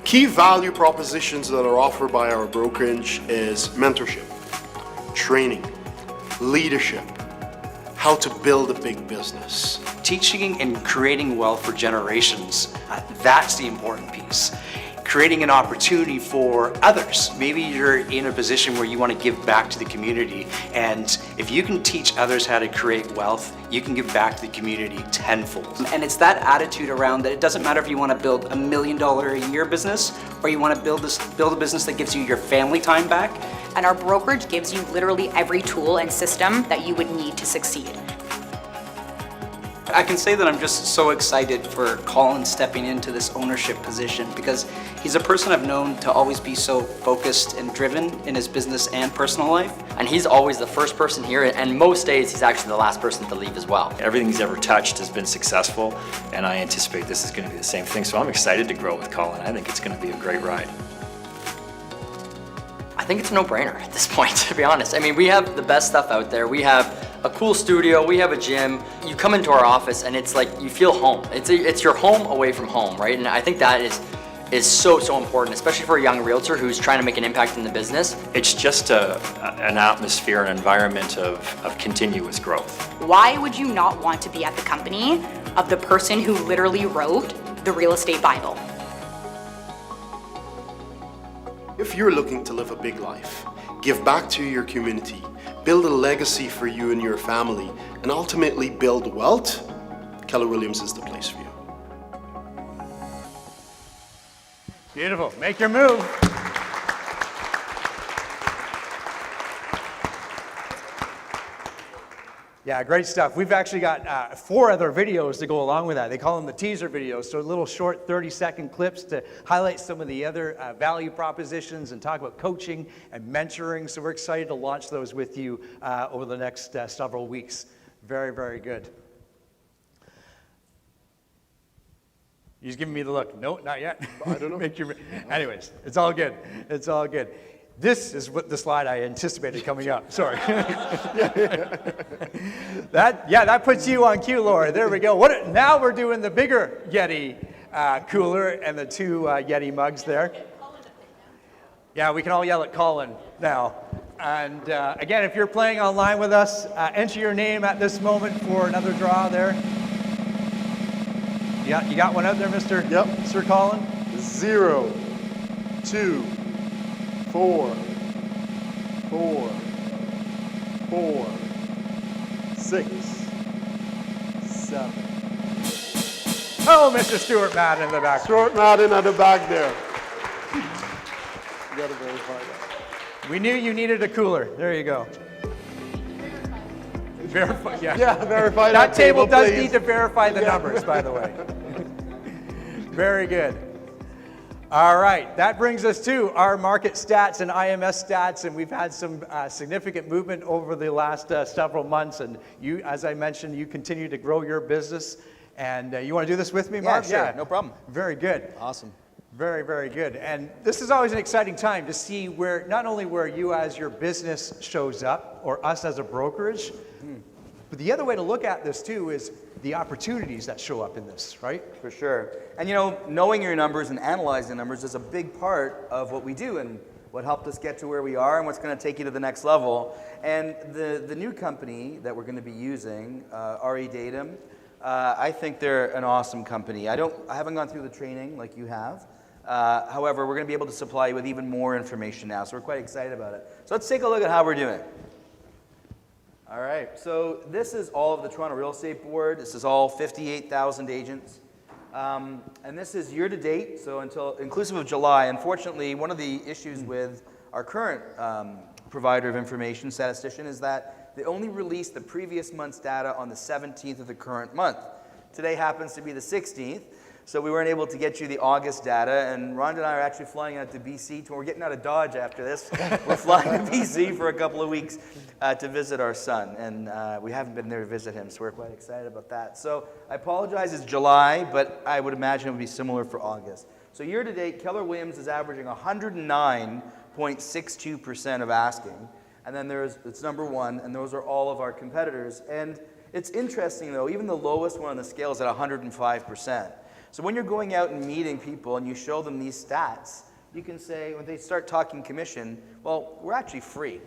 Key value propositions that are offered by our brokerage is mentorship, training, leadership, how to build a big business. Teaching and creating wealth for generations, that's the important piece. Creating an opportunity for others. Maybe you're in a position where you want to give back to the community, and if you can teach others how to create wealth, you can give back to the community tenfold. And it's that attitude around that it doesn't matter if you want to build $1 million a year business or you want to build a business that gives you your family time back. And our brokerage gives you literally every tool and system that you would need to succeed. I can say that I'm just so excited for Colin stepping into this ownership position because he's a person I've known to always be so focused and driven in his business and personal life. And he's always the first person here, and most days he's actually the last person to leave as well. Everything he's ever touched has been successful, and I anticipate this is going to be the same thing. So I'm excited to grow with Colin. I think it's going to be a great ride. I think it's a no-brainer at this point, to be honest. I mean, we have the best stuff out there. We have a cool studio, we have a gym. You come into our office and it's like you feel home. It's your home away from home, right? And I think that is so important, especially for a young realtor who's trying to make an impact in the business. It's just an atmosphere, an environment of continuous growth. Why would you not want to be at the company of the person who literally wrote the real estate Bible? If you're looking to live a big life, give back to your community, build a legacy for you and your family, and ultimately build wealth, Keller Williams is the place for you. Beautiful. Make your move. Yeah, great stuff. We've actually got 4 other videos to go along with that. They call them the teaser videos, so little short 30-second clips to highlight some of the other value propositions and talk about coaching and mentoring. So we're excited to launch those with you over the next several weeks. Very, very good. He's giving me the look. No, not yet. I don't know. Anyways, it's all good. It's all good. This is what the slide I anticipated coming up. Sorry. That puts you on cue, Laura. There we go. Now we're doing the bigger Yeti cooler and the 2 Yeti mugs there. Yeah, we can all yell at Colin now. And again, if you're playing online with us, enter your name at this moment for another draw there. Yeah, you got one out there, Mr. Yep. Sir Colin? 0, 2, 4, 4, 4, 6, 7. Oh, Mr. Stuart Madden in the back. Stuart Madden at the back there. You gotta verify that. We knew you needed a cooler. There you go. Verify, yeah. Yeah, verify that table does please. need to verify the numbers, by the way. Very good. All right, that brings us to our market stats and IMS stats, and we've had some significant movement over the last several months, and you, as I mentioned, you continue to grow your business, and you want to do this with me, Mark? Yeah, sure, no problem. Very good. Awesome. Very, very good. And this is always an exciting time to see where, not only where you as your business shows up, or us as a brokerage, but the other way to look at this too is the opportunities that show up in this, right? For sure. And you know, knowing your numbers and analyzing numbers is a big part of what we do and what helped us get to where we are and what's going to take you to the next level. And the new company that we're going to be using, RE Datum, I think they're an awesome company. I haven't gone through the training like you have. However, we're going to be able to supply you with even more information now, so we're quite excited about it. So let's take a look at how we're doing. All right, so this is all of the Toronto Real Estate Board. This is all 58,000 agents. And this is year to date, so until inclusive of July. Unfortunately, one of the issues with our current provider of information, statistician, is that they only release the previous month's data on the 17th of the current month. Today happens to be the 16th, so we weren't able to get you the August data, and Rhonda and I are actually flying out to BC. We're getting out of Dodge after this. We're flying to BC for a couple of weeks to visit our son, and we haven't been there to visit him, so we're quite excited about that. So I apologize, it's July, but I would imagine it would be similar for August. So year to date, Keller Williams is averaging 109.62% of asking, and then it's number 1, and those are all of our competitors. And it's interesting though, even the lowest one on the scale is at 105%. So when you're going out and meeting people and you show them these stats, you can say, when they start talking commission, well, we're actually free.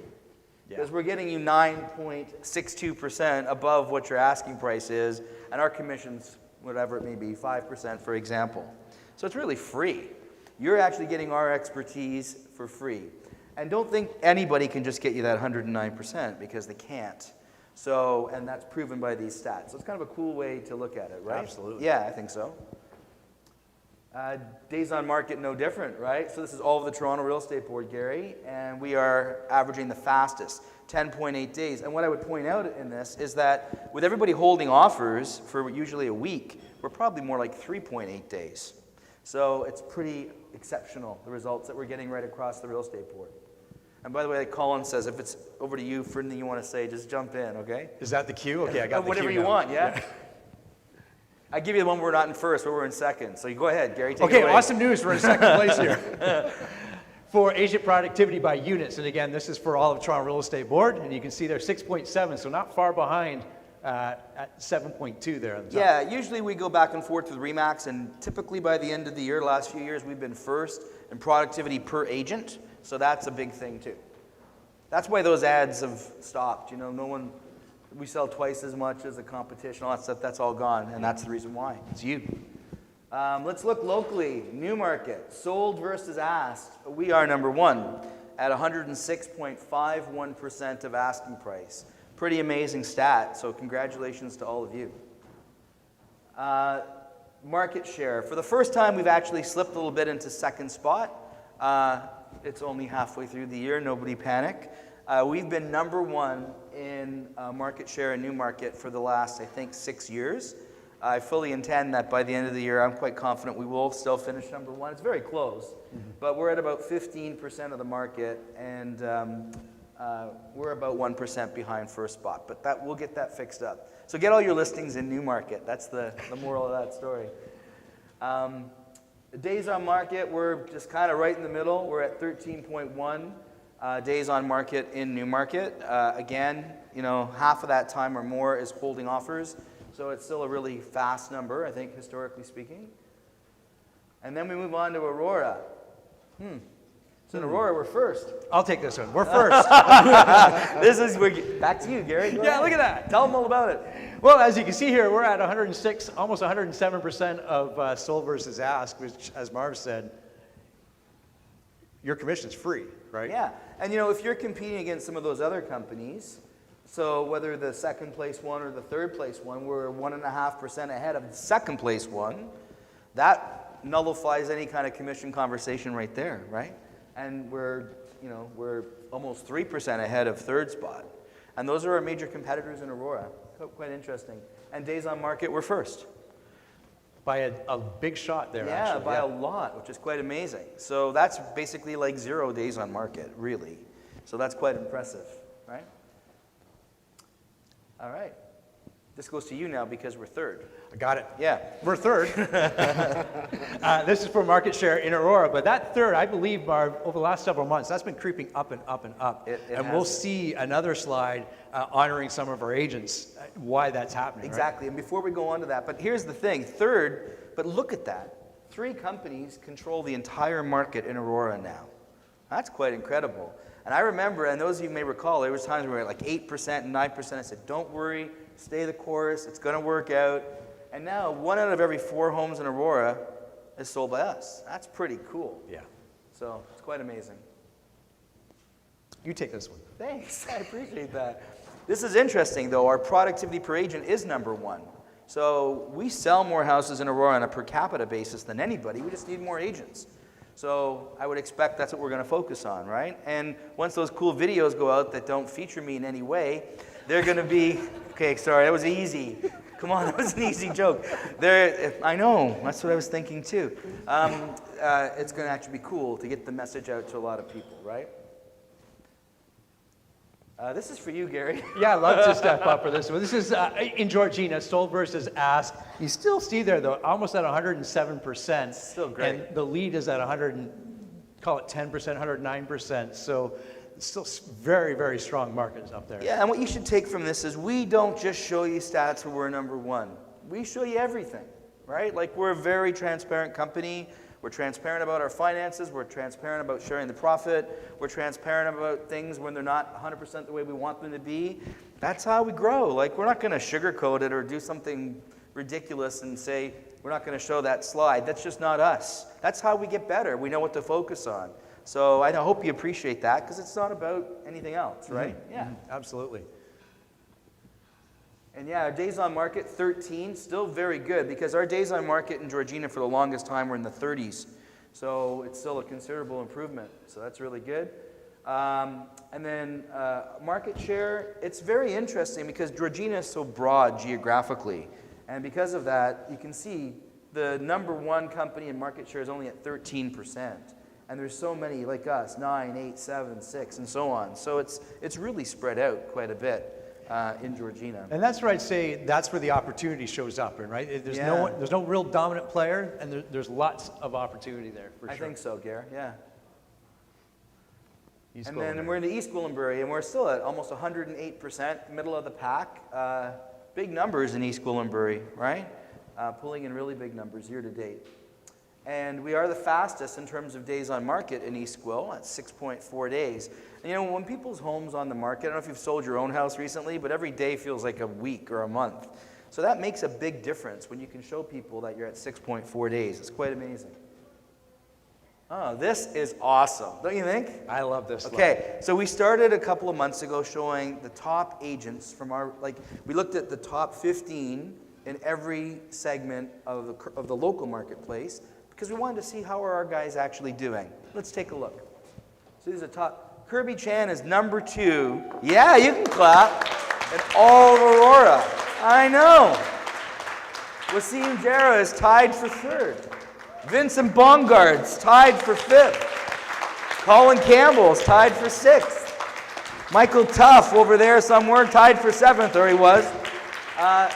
Because we're getting you 9.62% above what your asking price is, and our commission's, whatever it may be, 5%, for example. So it's really free. You're actually getting our expertise for free. And don't think anybody can just get you that 109%, because they can't. So, and that's proven by these stats. So it's kind of a cool way to look at it, right? Absolutely. Yeah, I think so. Days on market, no different, right? So this is all of the Toronto Real Estate Board, Gary, and we are averaging the fastest, 10.8 days. And what I would point out in this is that with everybody holding offers for usually a week, we're probably more like 3.8 days. So it's pretty exceptional, the results that we're getting right across the Real Estate Board. And by the way, like Colin says, if it's over to you for anything you want to say, just jump in, okay? Is that the cue? Okay, I got the whatever cue you now. want, yeah? I give you the one where we're not in first, where we're in second. So you go ahead, Gary, take it Okay, away. awesome news. We're in second place here. For agent productivity by units, and again, this is for all of Toronto Real Estate Board, and you can see they're 6.7, so not far behind at 7.2 there on the top. Yeah, usually we go back and forth with RE/MAX, and typically by the end of the year, last few years, we've been first in productivity per agent, so that's a big thing too. That's why those ads have stopped. You know, no one, we sell twice as much as the competition, all that stuff, that's all gone, and that's the reason why. It's you. Let's look locally. Newmarket, sold versus asked. We are number one at 106.51% of asking price. Pretty amazing stat, so congratulations to all of you. Market share. For the first time, we've actually slipped a little bit into second spot. It's only halfway through the year, nobody panic. We've been number one in market share in Newmarket for the last, I think, 6 years. I fully intend that by the end of the year, I'm quite confident we will still finish number one. It's very close, but we're at about 15% of the market, and we're about 1% behind first spot, but we'll get that fixed up. So get all your listings in Newmarket. That's the moral of that story. The days on market, we're just kind of right in the middle. We're at 13.1 days on market in Newmarket. Again, you know, half of that time or more is holding offers. So it's still a really fast number, I think, historically speaking. And then we move on to Aurora. So in Aurora, we're first. I'll take this one. We're first. Back to you, Gary. Go Yeah, ahead. look at that. Tell them all about it. Well, as you can see here, we're at 106, almost 107% of sold versus ask, which, as Marv said, your commission's free, right? Yeah, and you know, if you're competing against some of those other companies, so whether the second place one or the third place one, we're 1.5% ahead of the second place one, that nullifies any kind of commission conversation right there, right? And we're almost 3% ahead of third spot. And those are our major competitors in Aurora. Quite interesting. And days on market, we're first. By a big shot there, Yeah, actually. by a lot, which is quite amazing. So that's basically like 0 days on market, really. So that's quite impressive, right? All right. This goes to you now because we're third. I got it. Yeah. We're third. This is for market share in Aurora, but that third, I believe, Marv, over the last several months, that's been creeping up and up and up. And we'll see another slide honoring some of our agents, why that's happening. Exactly. Right? And before we go on to that, but here's the thing, third, but look at that. 3 companies control the entire market in Aurora now. That's quite incredible. And I remember, and those of you may recall, there was times where we were at like 8% and 9%. I said, don't worry, stay the course, it's going to work out. And now 1 out of every 4 homes in Aurora is sold by us. That's pretty cool. Yeah. So it's quite amazing. You take this one. Thanks, I appreciate that. This is interesting though, our productivity per agent is number 1. So we sell more houses in Aurora on a per capita basis than anybody, we just need more agents. So I would expect that's what we're going to focus on, right? And once those cool videos go out that don't feature me in any way, they're going to be, okay, sorry, that was easy. Come on, that was an easy joke. I know, that's what I was thinking too. It's going to actually be cool to get the message out to a lot of people, right? This is for you, Gary. Yeah, I'd love to step up for this one. This is in Georgina, sold versus asked. You still see there, though, almost at 107%. Still great. And the lead is at 10%, 109%. So it's still very, very strong markets up there. Yeah, and what you should take from this is we don't just show you stats where we're number 1. We show you everything, right? Like, we're a very transparent company. We're transparent about our finances. We're transparent about sharing the profit. We're transparent about things when they're not 100% the way we want them to be. That's how we grow. Like, we're not going to sugarcoat it or do something ridiculous and say, we're not going to show that slide. That's just not us. That's how we get better. We know what to focus on. So I hope you appreciate that, because it's not about anything else, right? Yeah. Absolutely. And yeah, our days on market, 13, still very good, because our days on market in Georgina for the longest time were in the 30s. So it's still a considerable improvement. So that's really good. And then market share, it's very interesting because Georgina is so broad geographically. And because of that, you can see the number one company in market share is only at 13%. And there's so many like us, 9, 8, 7, 6, and so on. So it's really spread out quite a bit in Georgina. And that's where I'd say that's where the opportunity shows up, right? There's no real dominant player, and there's lots of opportunity there, for sure. I think so, Gare, yeah. East And Gwillimbury. then we're in the East Gwillimbury, and we're still at almost 108%, middle of the pack. Big numbers in East Gwillimbury, right? Pulling in really big numbers year to date. And we are the fastest in terms of days on market in East Gwil at 6.4 days. And you know, when people's homes on the market, I don't know if you've sold your own house recently, but every day feels like a week or a month. So that makes a big difference when you can show people that you're at 6.4 days. It's quite amazing. Oh, this is awesome, don't you think? I love this. Okay, so we started a couple of months ago showing the top agents from our, we looked at the top 15 in every segment of the local marketplace, because we wanted to see how are our guys actually doing. Let's take a look. So these are top. Kirby Chan is number 2. Yeah, you can clap. And all of Aurora. I know. Wasim Jara is tied for 3rd. Vincent Bongard's tied for 5th. Colin Campbell's tied for 6th. Michael Tuff over there somewhere tied for 7th, or he was.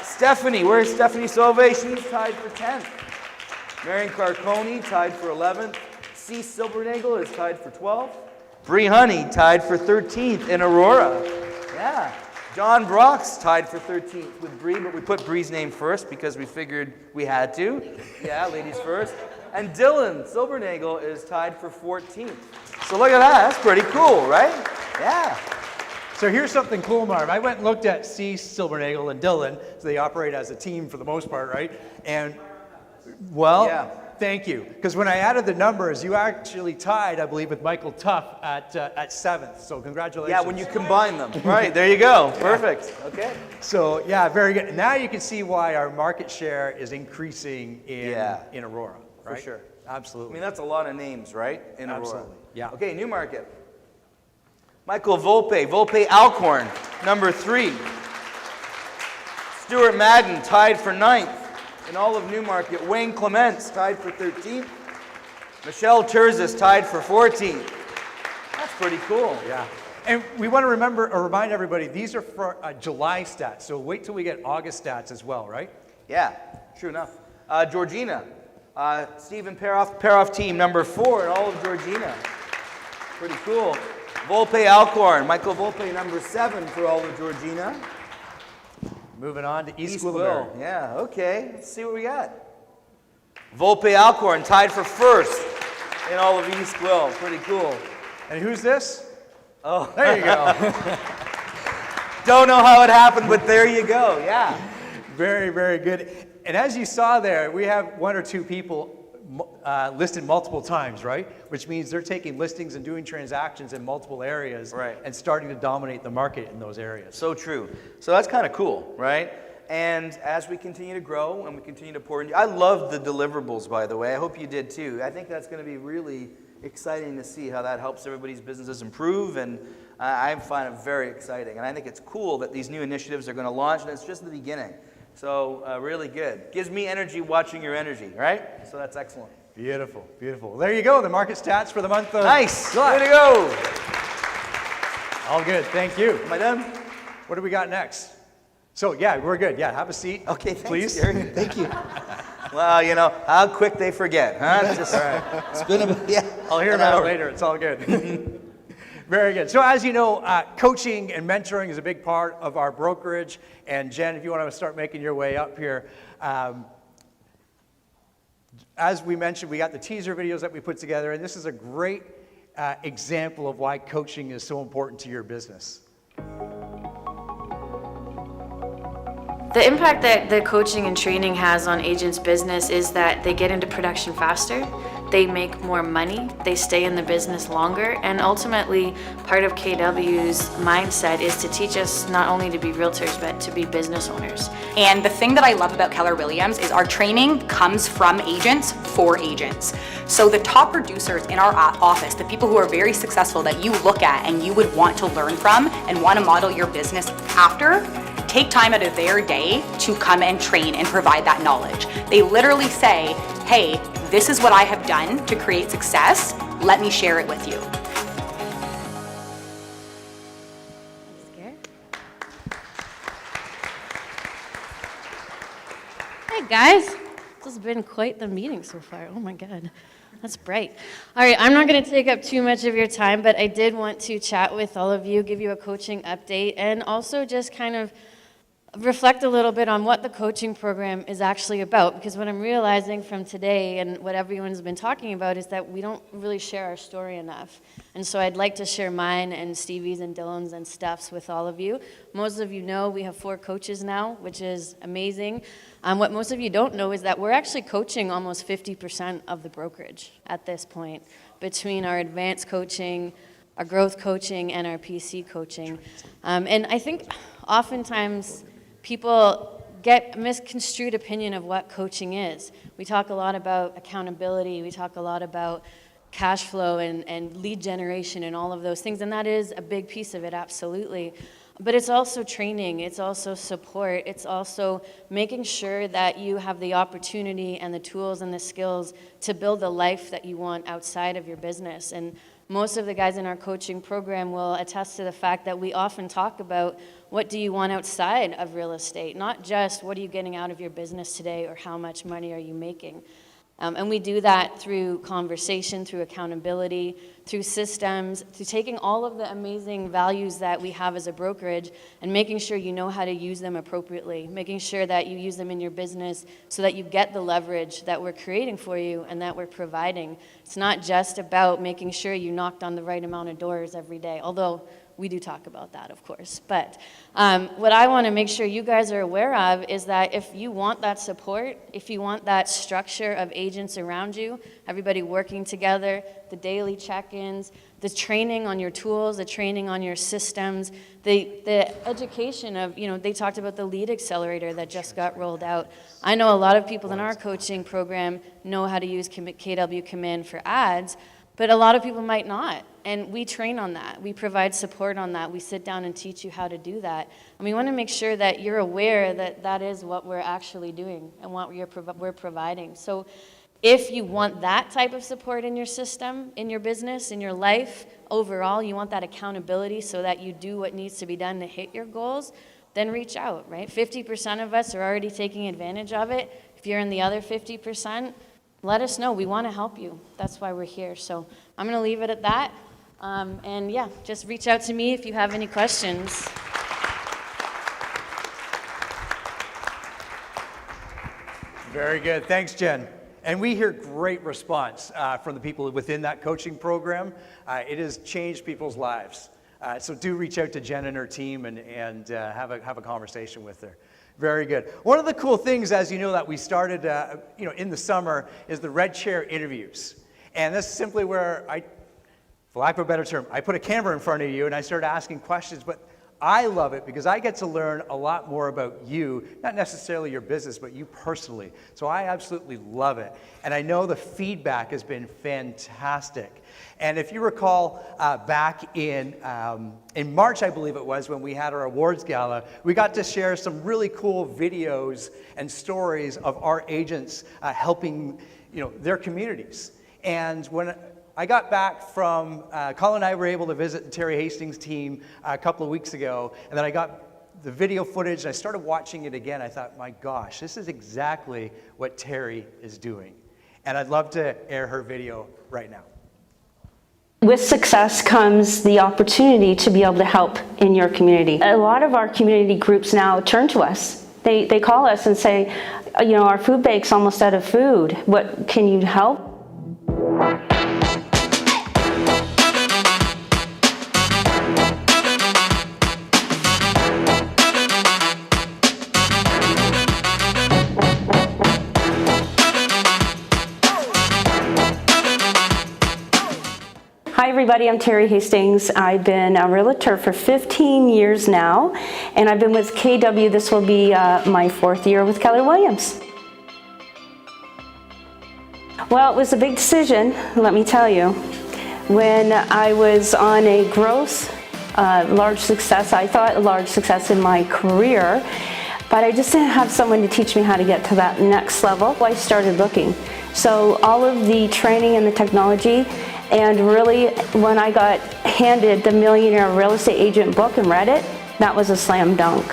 Stephanie, where's Stephanie Sauve? She's tied for 10th. Marion Carconi tied for 11th. C. Silbernagel is tied for 12th. Bree Honey tied for 13th in Aurora. Yeah. John Brock's tied for 13th with Bree, but we put Bree's name first because we figured we had to. Yeah, ladies first. And Dylan Silbernagel is tied for 14th. So look at that. That's pretty cool, right? Yeah. So here's something cool, Marv. I went and looked at C. Silbernagel and Dylan. So they operate as a team for the most part, right? And, well, yeah. Thank you. Because when I added the numbers, you actually tied, I believe, with Michael Tuff at 7th. So congratulations. Yeah, when you combine them. Right, there you go. Perfect. Okay. So, yeah, very good. Now you can see why our market share is increasing in Aurora, right? For sure. Absolutely. I mean, that's a lot of names, right? In Aurora. Absolutely. Yeah. Okay, new market. Michael Volpe Alcorn, number 3. Stuart Madden tied for 9th. In all of Newmarket, Wayne Clements tied for 13th. Michelle Terzis tied for 14th. That's pretty cool. Yeah. And we want to remind everybody, these are for July stats. So wait till we get August stats as well, right? Yeah, true enough. Georgina, Stephen Paroff team, number 4 in all of Georgina. Pretty cool. Volpe Alcorn, Michael Volpe, number 7 for all of Georgina. Moving on to East Will. Gwillimbury. Yeah, okay. Let's see what we got. Volpe Alcorn tied for 1st in all of East Will. Pretty cool. And who's this? Oh, there you go. Don't know how it happened, but there you go. Yeah. Very, very good. And as you saw there, we have 1 or 2 people listed multiple times, right? Which means they're taking listings and doing transactions in multiple areas, right, and starting to dominate the market in those areas. So true. So that's kind of cool, right? And as we continue to grow and we continue to pour in, I love the deliverables, by the way. I hope you did too. I think that's going to be really exciting to see how that helps everybody's businesses improve, and I find it very exciting. And I think it's cool that these new initiatives are going to launch, and it's just the beginning. So really good. Gives me energy watching your energy, right? So that's excellent. Beautiful, beautiful. There you go, the market stats for the month of Nice. July. Way to go. All good, thank you. Am I done? What do we got next? So yeah, we're good. Yeah, have a seat. Okay, thanks, please. Gary. Thank you. Well, you know, how quick they forget, huh? Just, all right. It's been I'll hear about it later. It's all good. Very good. So as you know, coaching and mentoring is a big part of our brokerage. And Jen, if you want to start making your way up here, as we mentioned, we got the teaser videos that we put together, and this is a great example of why coaching is so important to your business. The impact that the coaching and training has on agents' business is that they get into production faster, they make more money, they stay in the business longer, and ultimately part of KW's mindset is to teach us not only to be realtors but to be business owners. And the thing that I love about Keller Williams is our training comes from agents for agents. So the top producers in our office, the people who are very successful that you look at and you would want to learn from and want to model your business after, take time out of their day to come and train and provide that knowledge. They literally say, hey, this is what I have done to create success. Let me share it with you. Hey guys, this has been quite the meeting so far. Oh my God, that's bright. All right, I'm not going to take up too much of your time, but I did want to chat with all of you, give you a coaching update, and also just kind of reflect a little bit on what the coaching program is actually about, because what I'm realizing from today and what everyone's been talking about is that we don't really share our story enough. And so I'd like to share mine and Stevie's and Dylan's and Steph's with all of you. Most of you know we have 4 coaches now, which is amazing. What most of you don't know is that we're actually coaching almost 50% of the brokerage at this point, between our advanced coaching, our growth coaching, and our PC coaching. And I think oftentimes people get a misconstrued opinion of what coaching is. We talk a lot about accountability, we talk a lot about cash flow and lead generation and all of those things, and that is a big piece of it, absolutely. But it's also training, it's also support, it's also making sure that you have the opportunity and the tools and the skills to build the life that you want outside of your business. And most of the guys in our coaching program will attest to the fact that we often talk about what do you want outside of real estate, not just what are you getting out of your business today or how much money are you making. And we do that through conversation, through accountability, through systems, through taking all of the amazing values that we have as a brokerage and making sure you know how to use them appropriately, making sure that you use them in your business so that you get the leverage that we're creating for you and that we're providing. It's not just about making sure you knocked on the right amount of doors every day, although we do talk about that, of course. But what I want to make sure you guys are aware of is that if you want that support, if you want that structure of agents around you, everybody working together, the daily check-ins, the training on your tools, the training on your systems, the education of, they talked about the lead accelerator that just got rolled out. I know a lot of people in our coaching program know how to use KW Command for ads, but a lot of people might not. And we train on that. We provide support on that. We sit down and teach you how to do that. And we want to make sure that you're aware that that is what we're actually doing and what we're providing. So if you want that type of support in your system, in your business, in your life, overall, you want that accountability so that you do what needs to be done to hit your goals, then reach out, right? 50% of us are already taking advantage of it. If you're in the other 50%, let us know. We want to help you. That's why we're here. So I'm going to leave it at that. And yeah, just reach out to me if you have any questions. Very good. Thanks, Jen. And we hear great response from the people within that coaching program. It has changed people's lives. So do reach out to Jen and her team and have a conversation with her. Very good. One of the cool things, as you know, that we started in the summer is the Red Chair interviews. And this is simply where for lack of a better term, I put a camera in front of you and I started asking questions, but I love it because I get to learn a lot more about you, not necessarily your business, but you personally. So I absolutely love it. And I know the feedback has been fantastic. And if you recall back in March, I believe it was, when we had our awards gala, we got to share some really cool videos and stories of our agents helping their communities. And when I got back from, Colin and I were able to visit the Terry Hastings team a couple of weeks ago, and then I got the video footage, and I started watching it again. I thought, my gosh, this is exactly what Terry is doing. And I'd love to air her video right now. With success comes the opportunity to be able to help in your community. A lot of our community groups now turn to us. They call us and say, our food bank's almost out of food. What, can you help? Hi everybody, I'm Terry Hastings. I've been a realtor for 15 years now, and I've been with KW. This will be my 4th year with Keller Williams. Well, it was a big decision, let me tell you. When I was on a growth, large success, I thought a large success in my career, but I just didn't have someone to teach me how to get to that next level. I started looking. So all of the training and the technology, and really when I got handed the Millionaire Real Estate Agent book and read it, that was a slam dunk.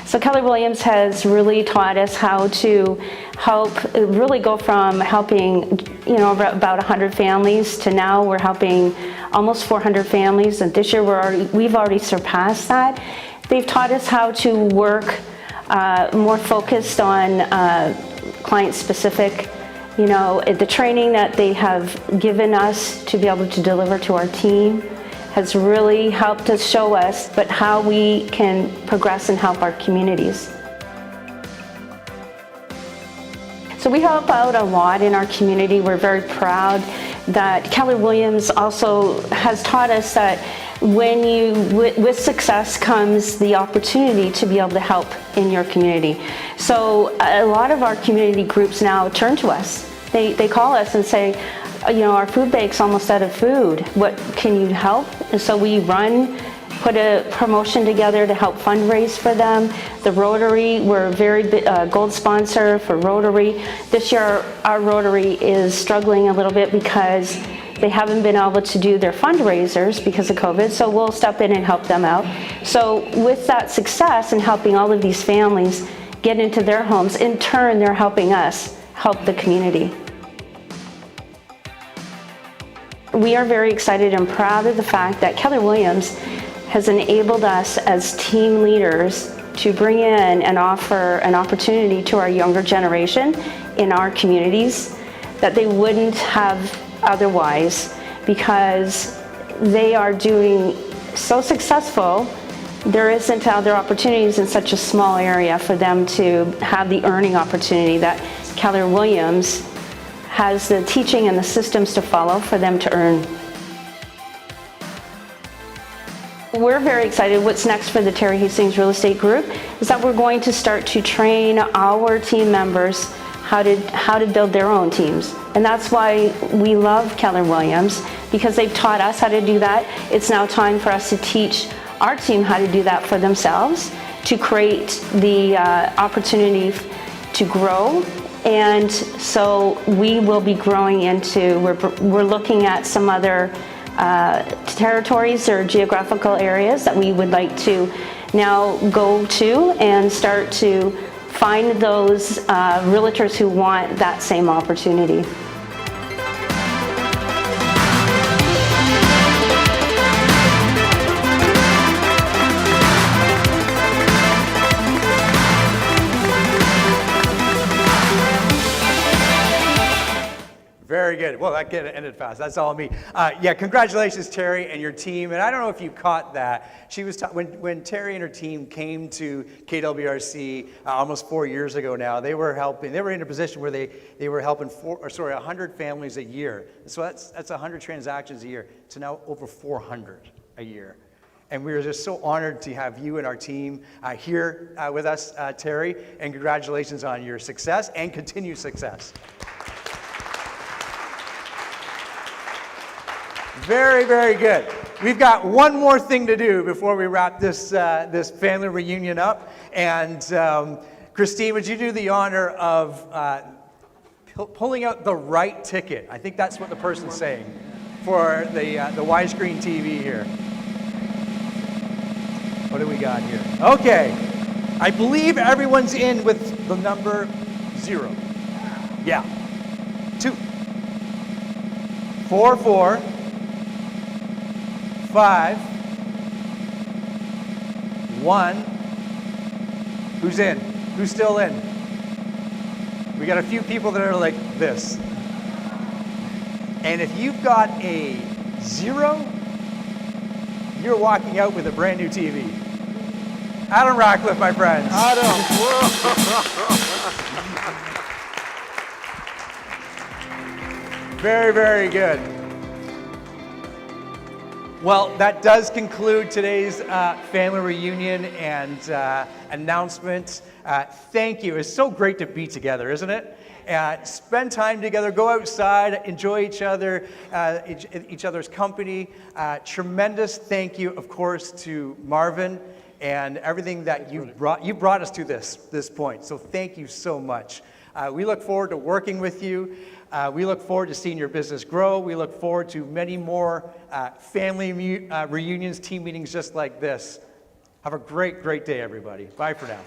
So Keller Williams has really taught us how to help, really go from helping, about 100 families to now we're helping almost 400 families, and this year we've already surpassed that. They've taught us how to work more focused on client-specific. The training that they have given us to be able to deliver to our team has really helped us show us how we can progress and help our communities. So we help out a lot in our community. We're very proud that Keller Williams also has taught us that with success comes the opportunity to be able to help in your community. So a lot of our community groups now turn to us. They call us and say, our food bank's almost out of food. What, can you help? And so we put a promotion together to help fundraise for them. The Rotary, we're a very gold sponsor for Rotary. This year our Rotary is struggling a little bit because they haven't been able to do their fundraisers because of COVID, so we'll step in and help them out. So with that success and helping all of these families get into their homes, in turn they're helping us help the community. We are very excited and proud of the fact that Keller Williams has enabled us as team leaders to bring in and offer an opportunity to our younger generation in our communities that they wouldn't have otherwise, because they are doing so successful. There isn't other opportunities in such a small area for them to have the earning opportunity that Keller Williams has the teaching and the systems to follow for them to earn. We're very excited. What's next for the Terry Hastings Real Estate Group is that we're going to start to train our team members how to build their own teams. And that's why we love Keller Williams, because they've taught us how to do that. It's now time for us to teach our team how to do that for themselves, to create the opportunity to grow. And so we will be growing into, we're looking at some other territories or geographical areas that we would like to now go to and start to find those realtors who want that same opportunity. Very good. Well, that ended fast. That's all me. Yeah, congratulations, Terry and your team. And I don't know if you caught that. She was when Terry and her team came to KWRC almost 4 years ago now. They were helping. They were in a position where they were helping 100 families a year. So that's 100 transactions a year. To now over 400 a year. And we are just so honored to have you and our team here with us, Terry. And congratulations on your success and continued success. Very, very good. We've got one more thing to do before we wrap this family reunion up. And Christine, would you do the honor of pulling out the right ticket? I think that's what the person's saying for the widescreen TV here. What do we got here? Okay. I believe everyone's in with the number 0. Yeah. 2. 4, 4. 5, 1. Who's in? Who's still in? We got a few people that are like this. And if you've got a 0, you're walking out with a brand new TV. Adam Ratcliffe, my friends. Very, very good. Well, that does conclude today's family reunion and announcement. Thank you. It's so great to be together, isn't it? Spend time together, go outside, enjoy each other, each other's company. Tremendous thank you, of course, to Marvin and everything that you brought us to this point. So thank you so much. We look forward to working with you. We look forward to seeing your business grow. We look forward to many more family reunions, team meetings just like this. Have a great, great day, everybody. Bye for now.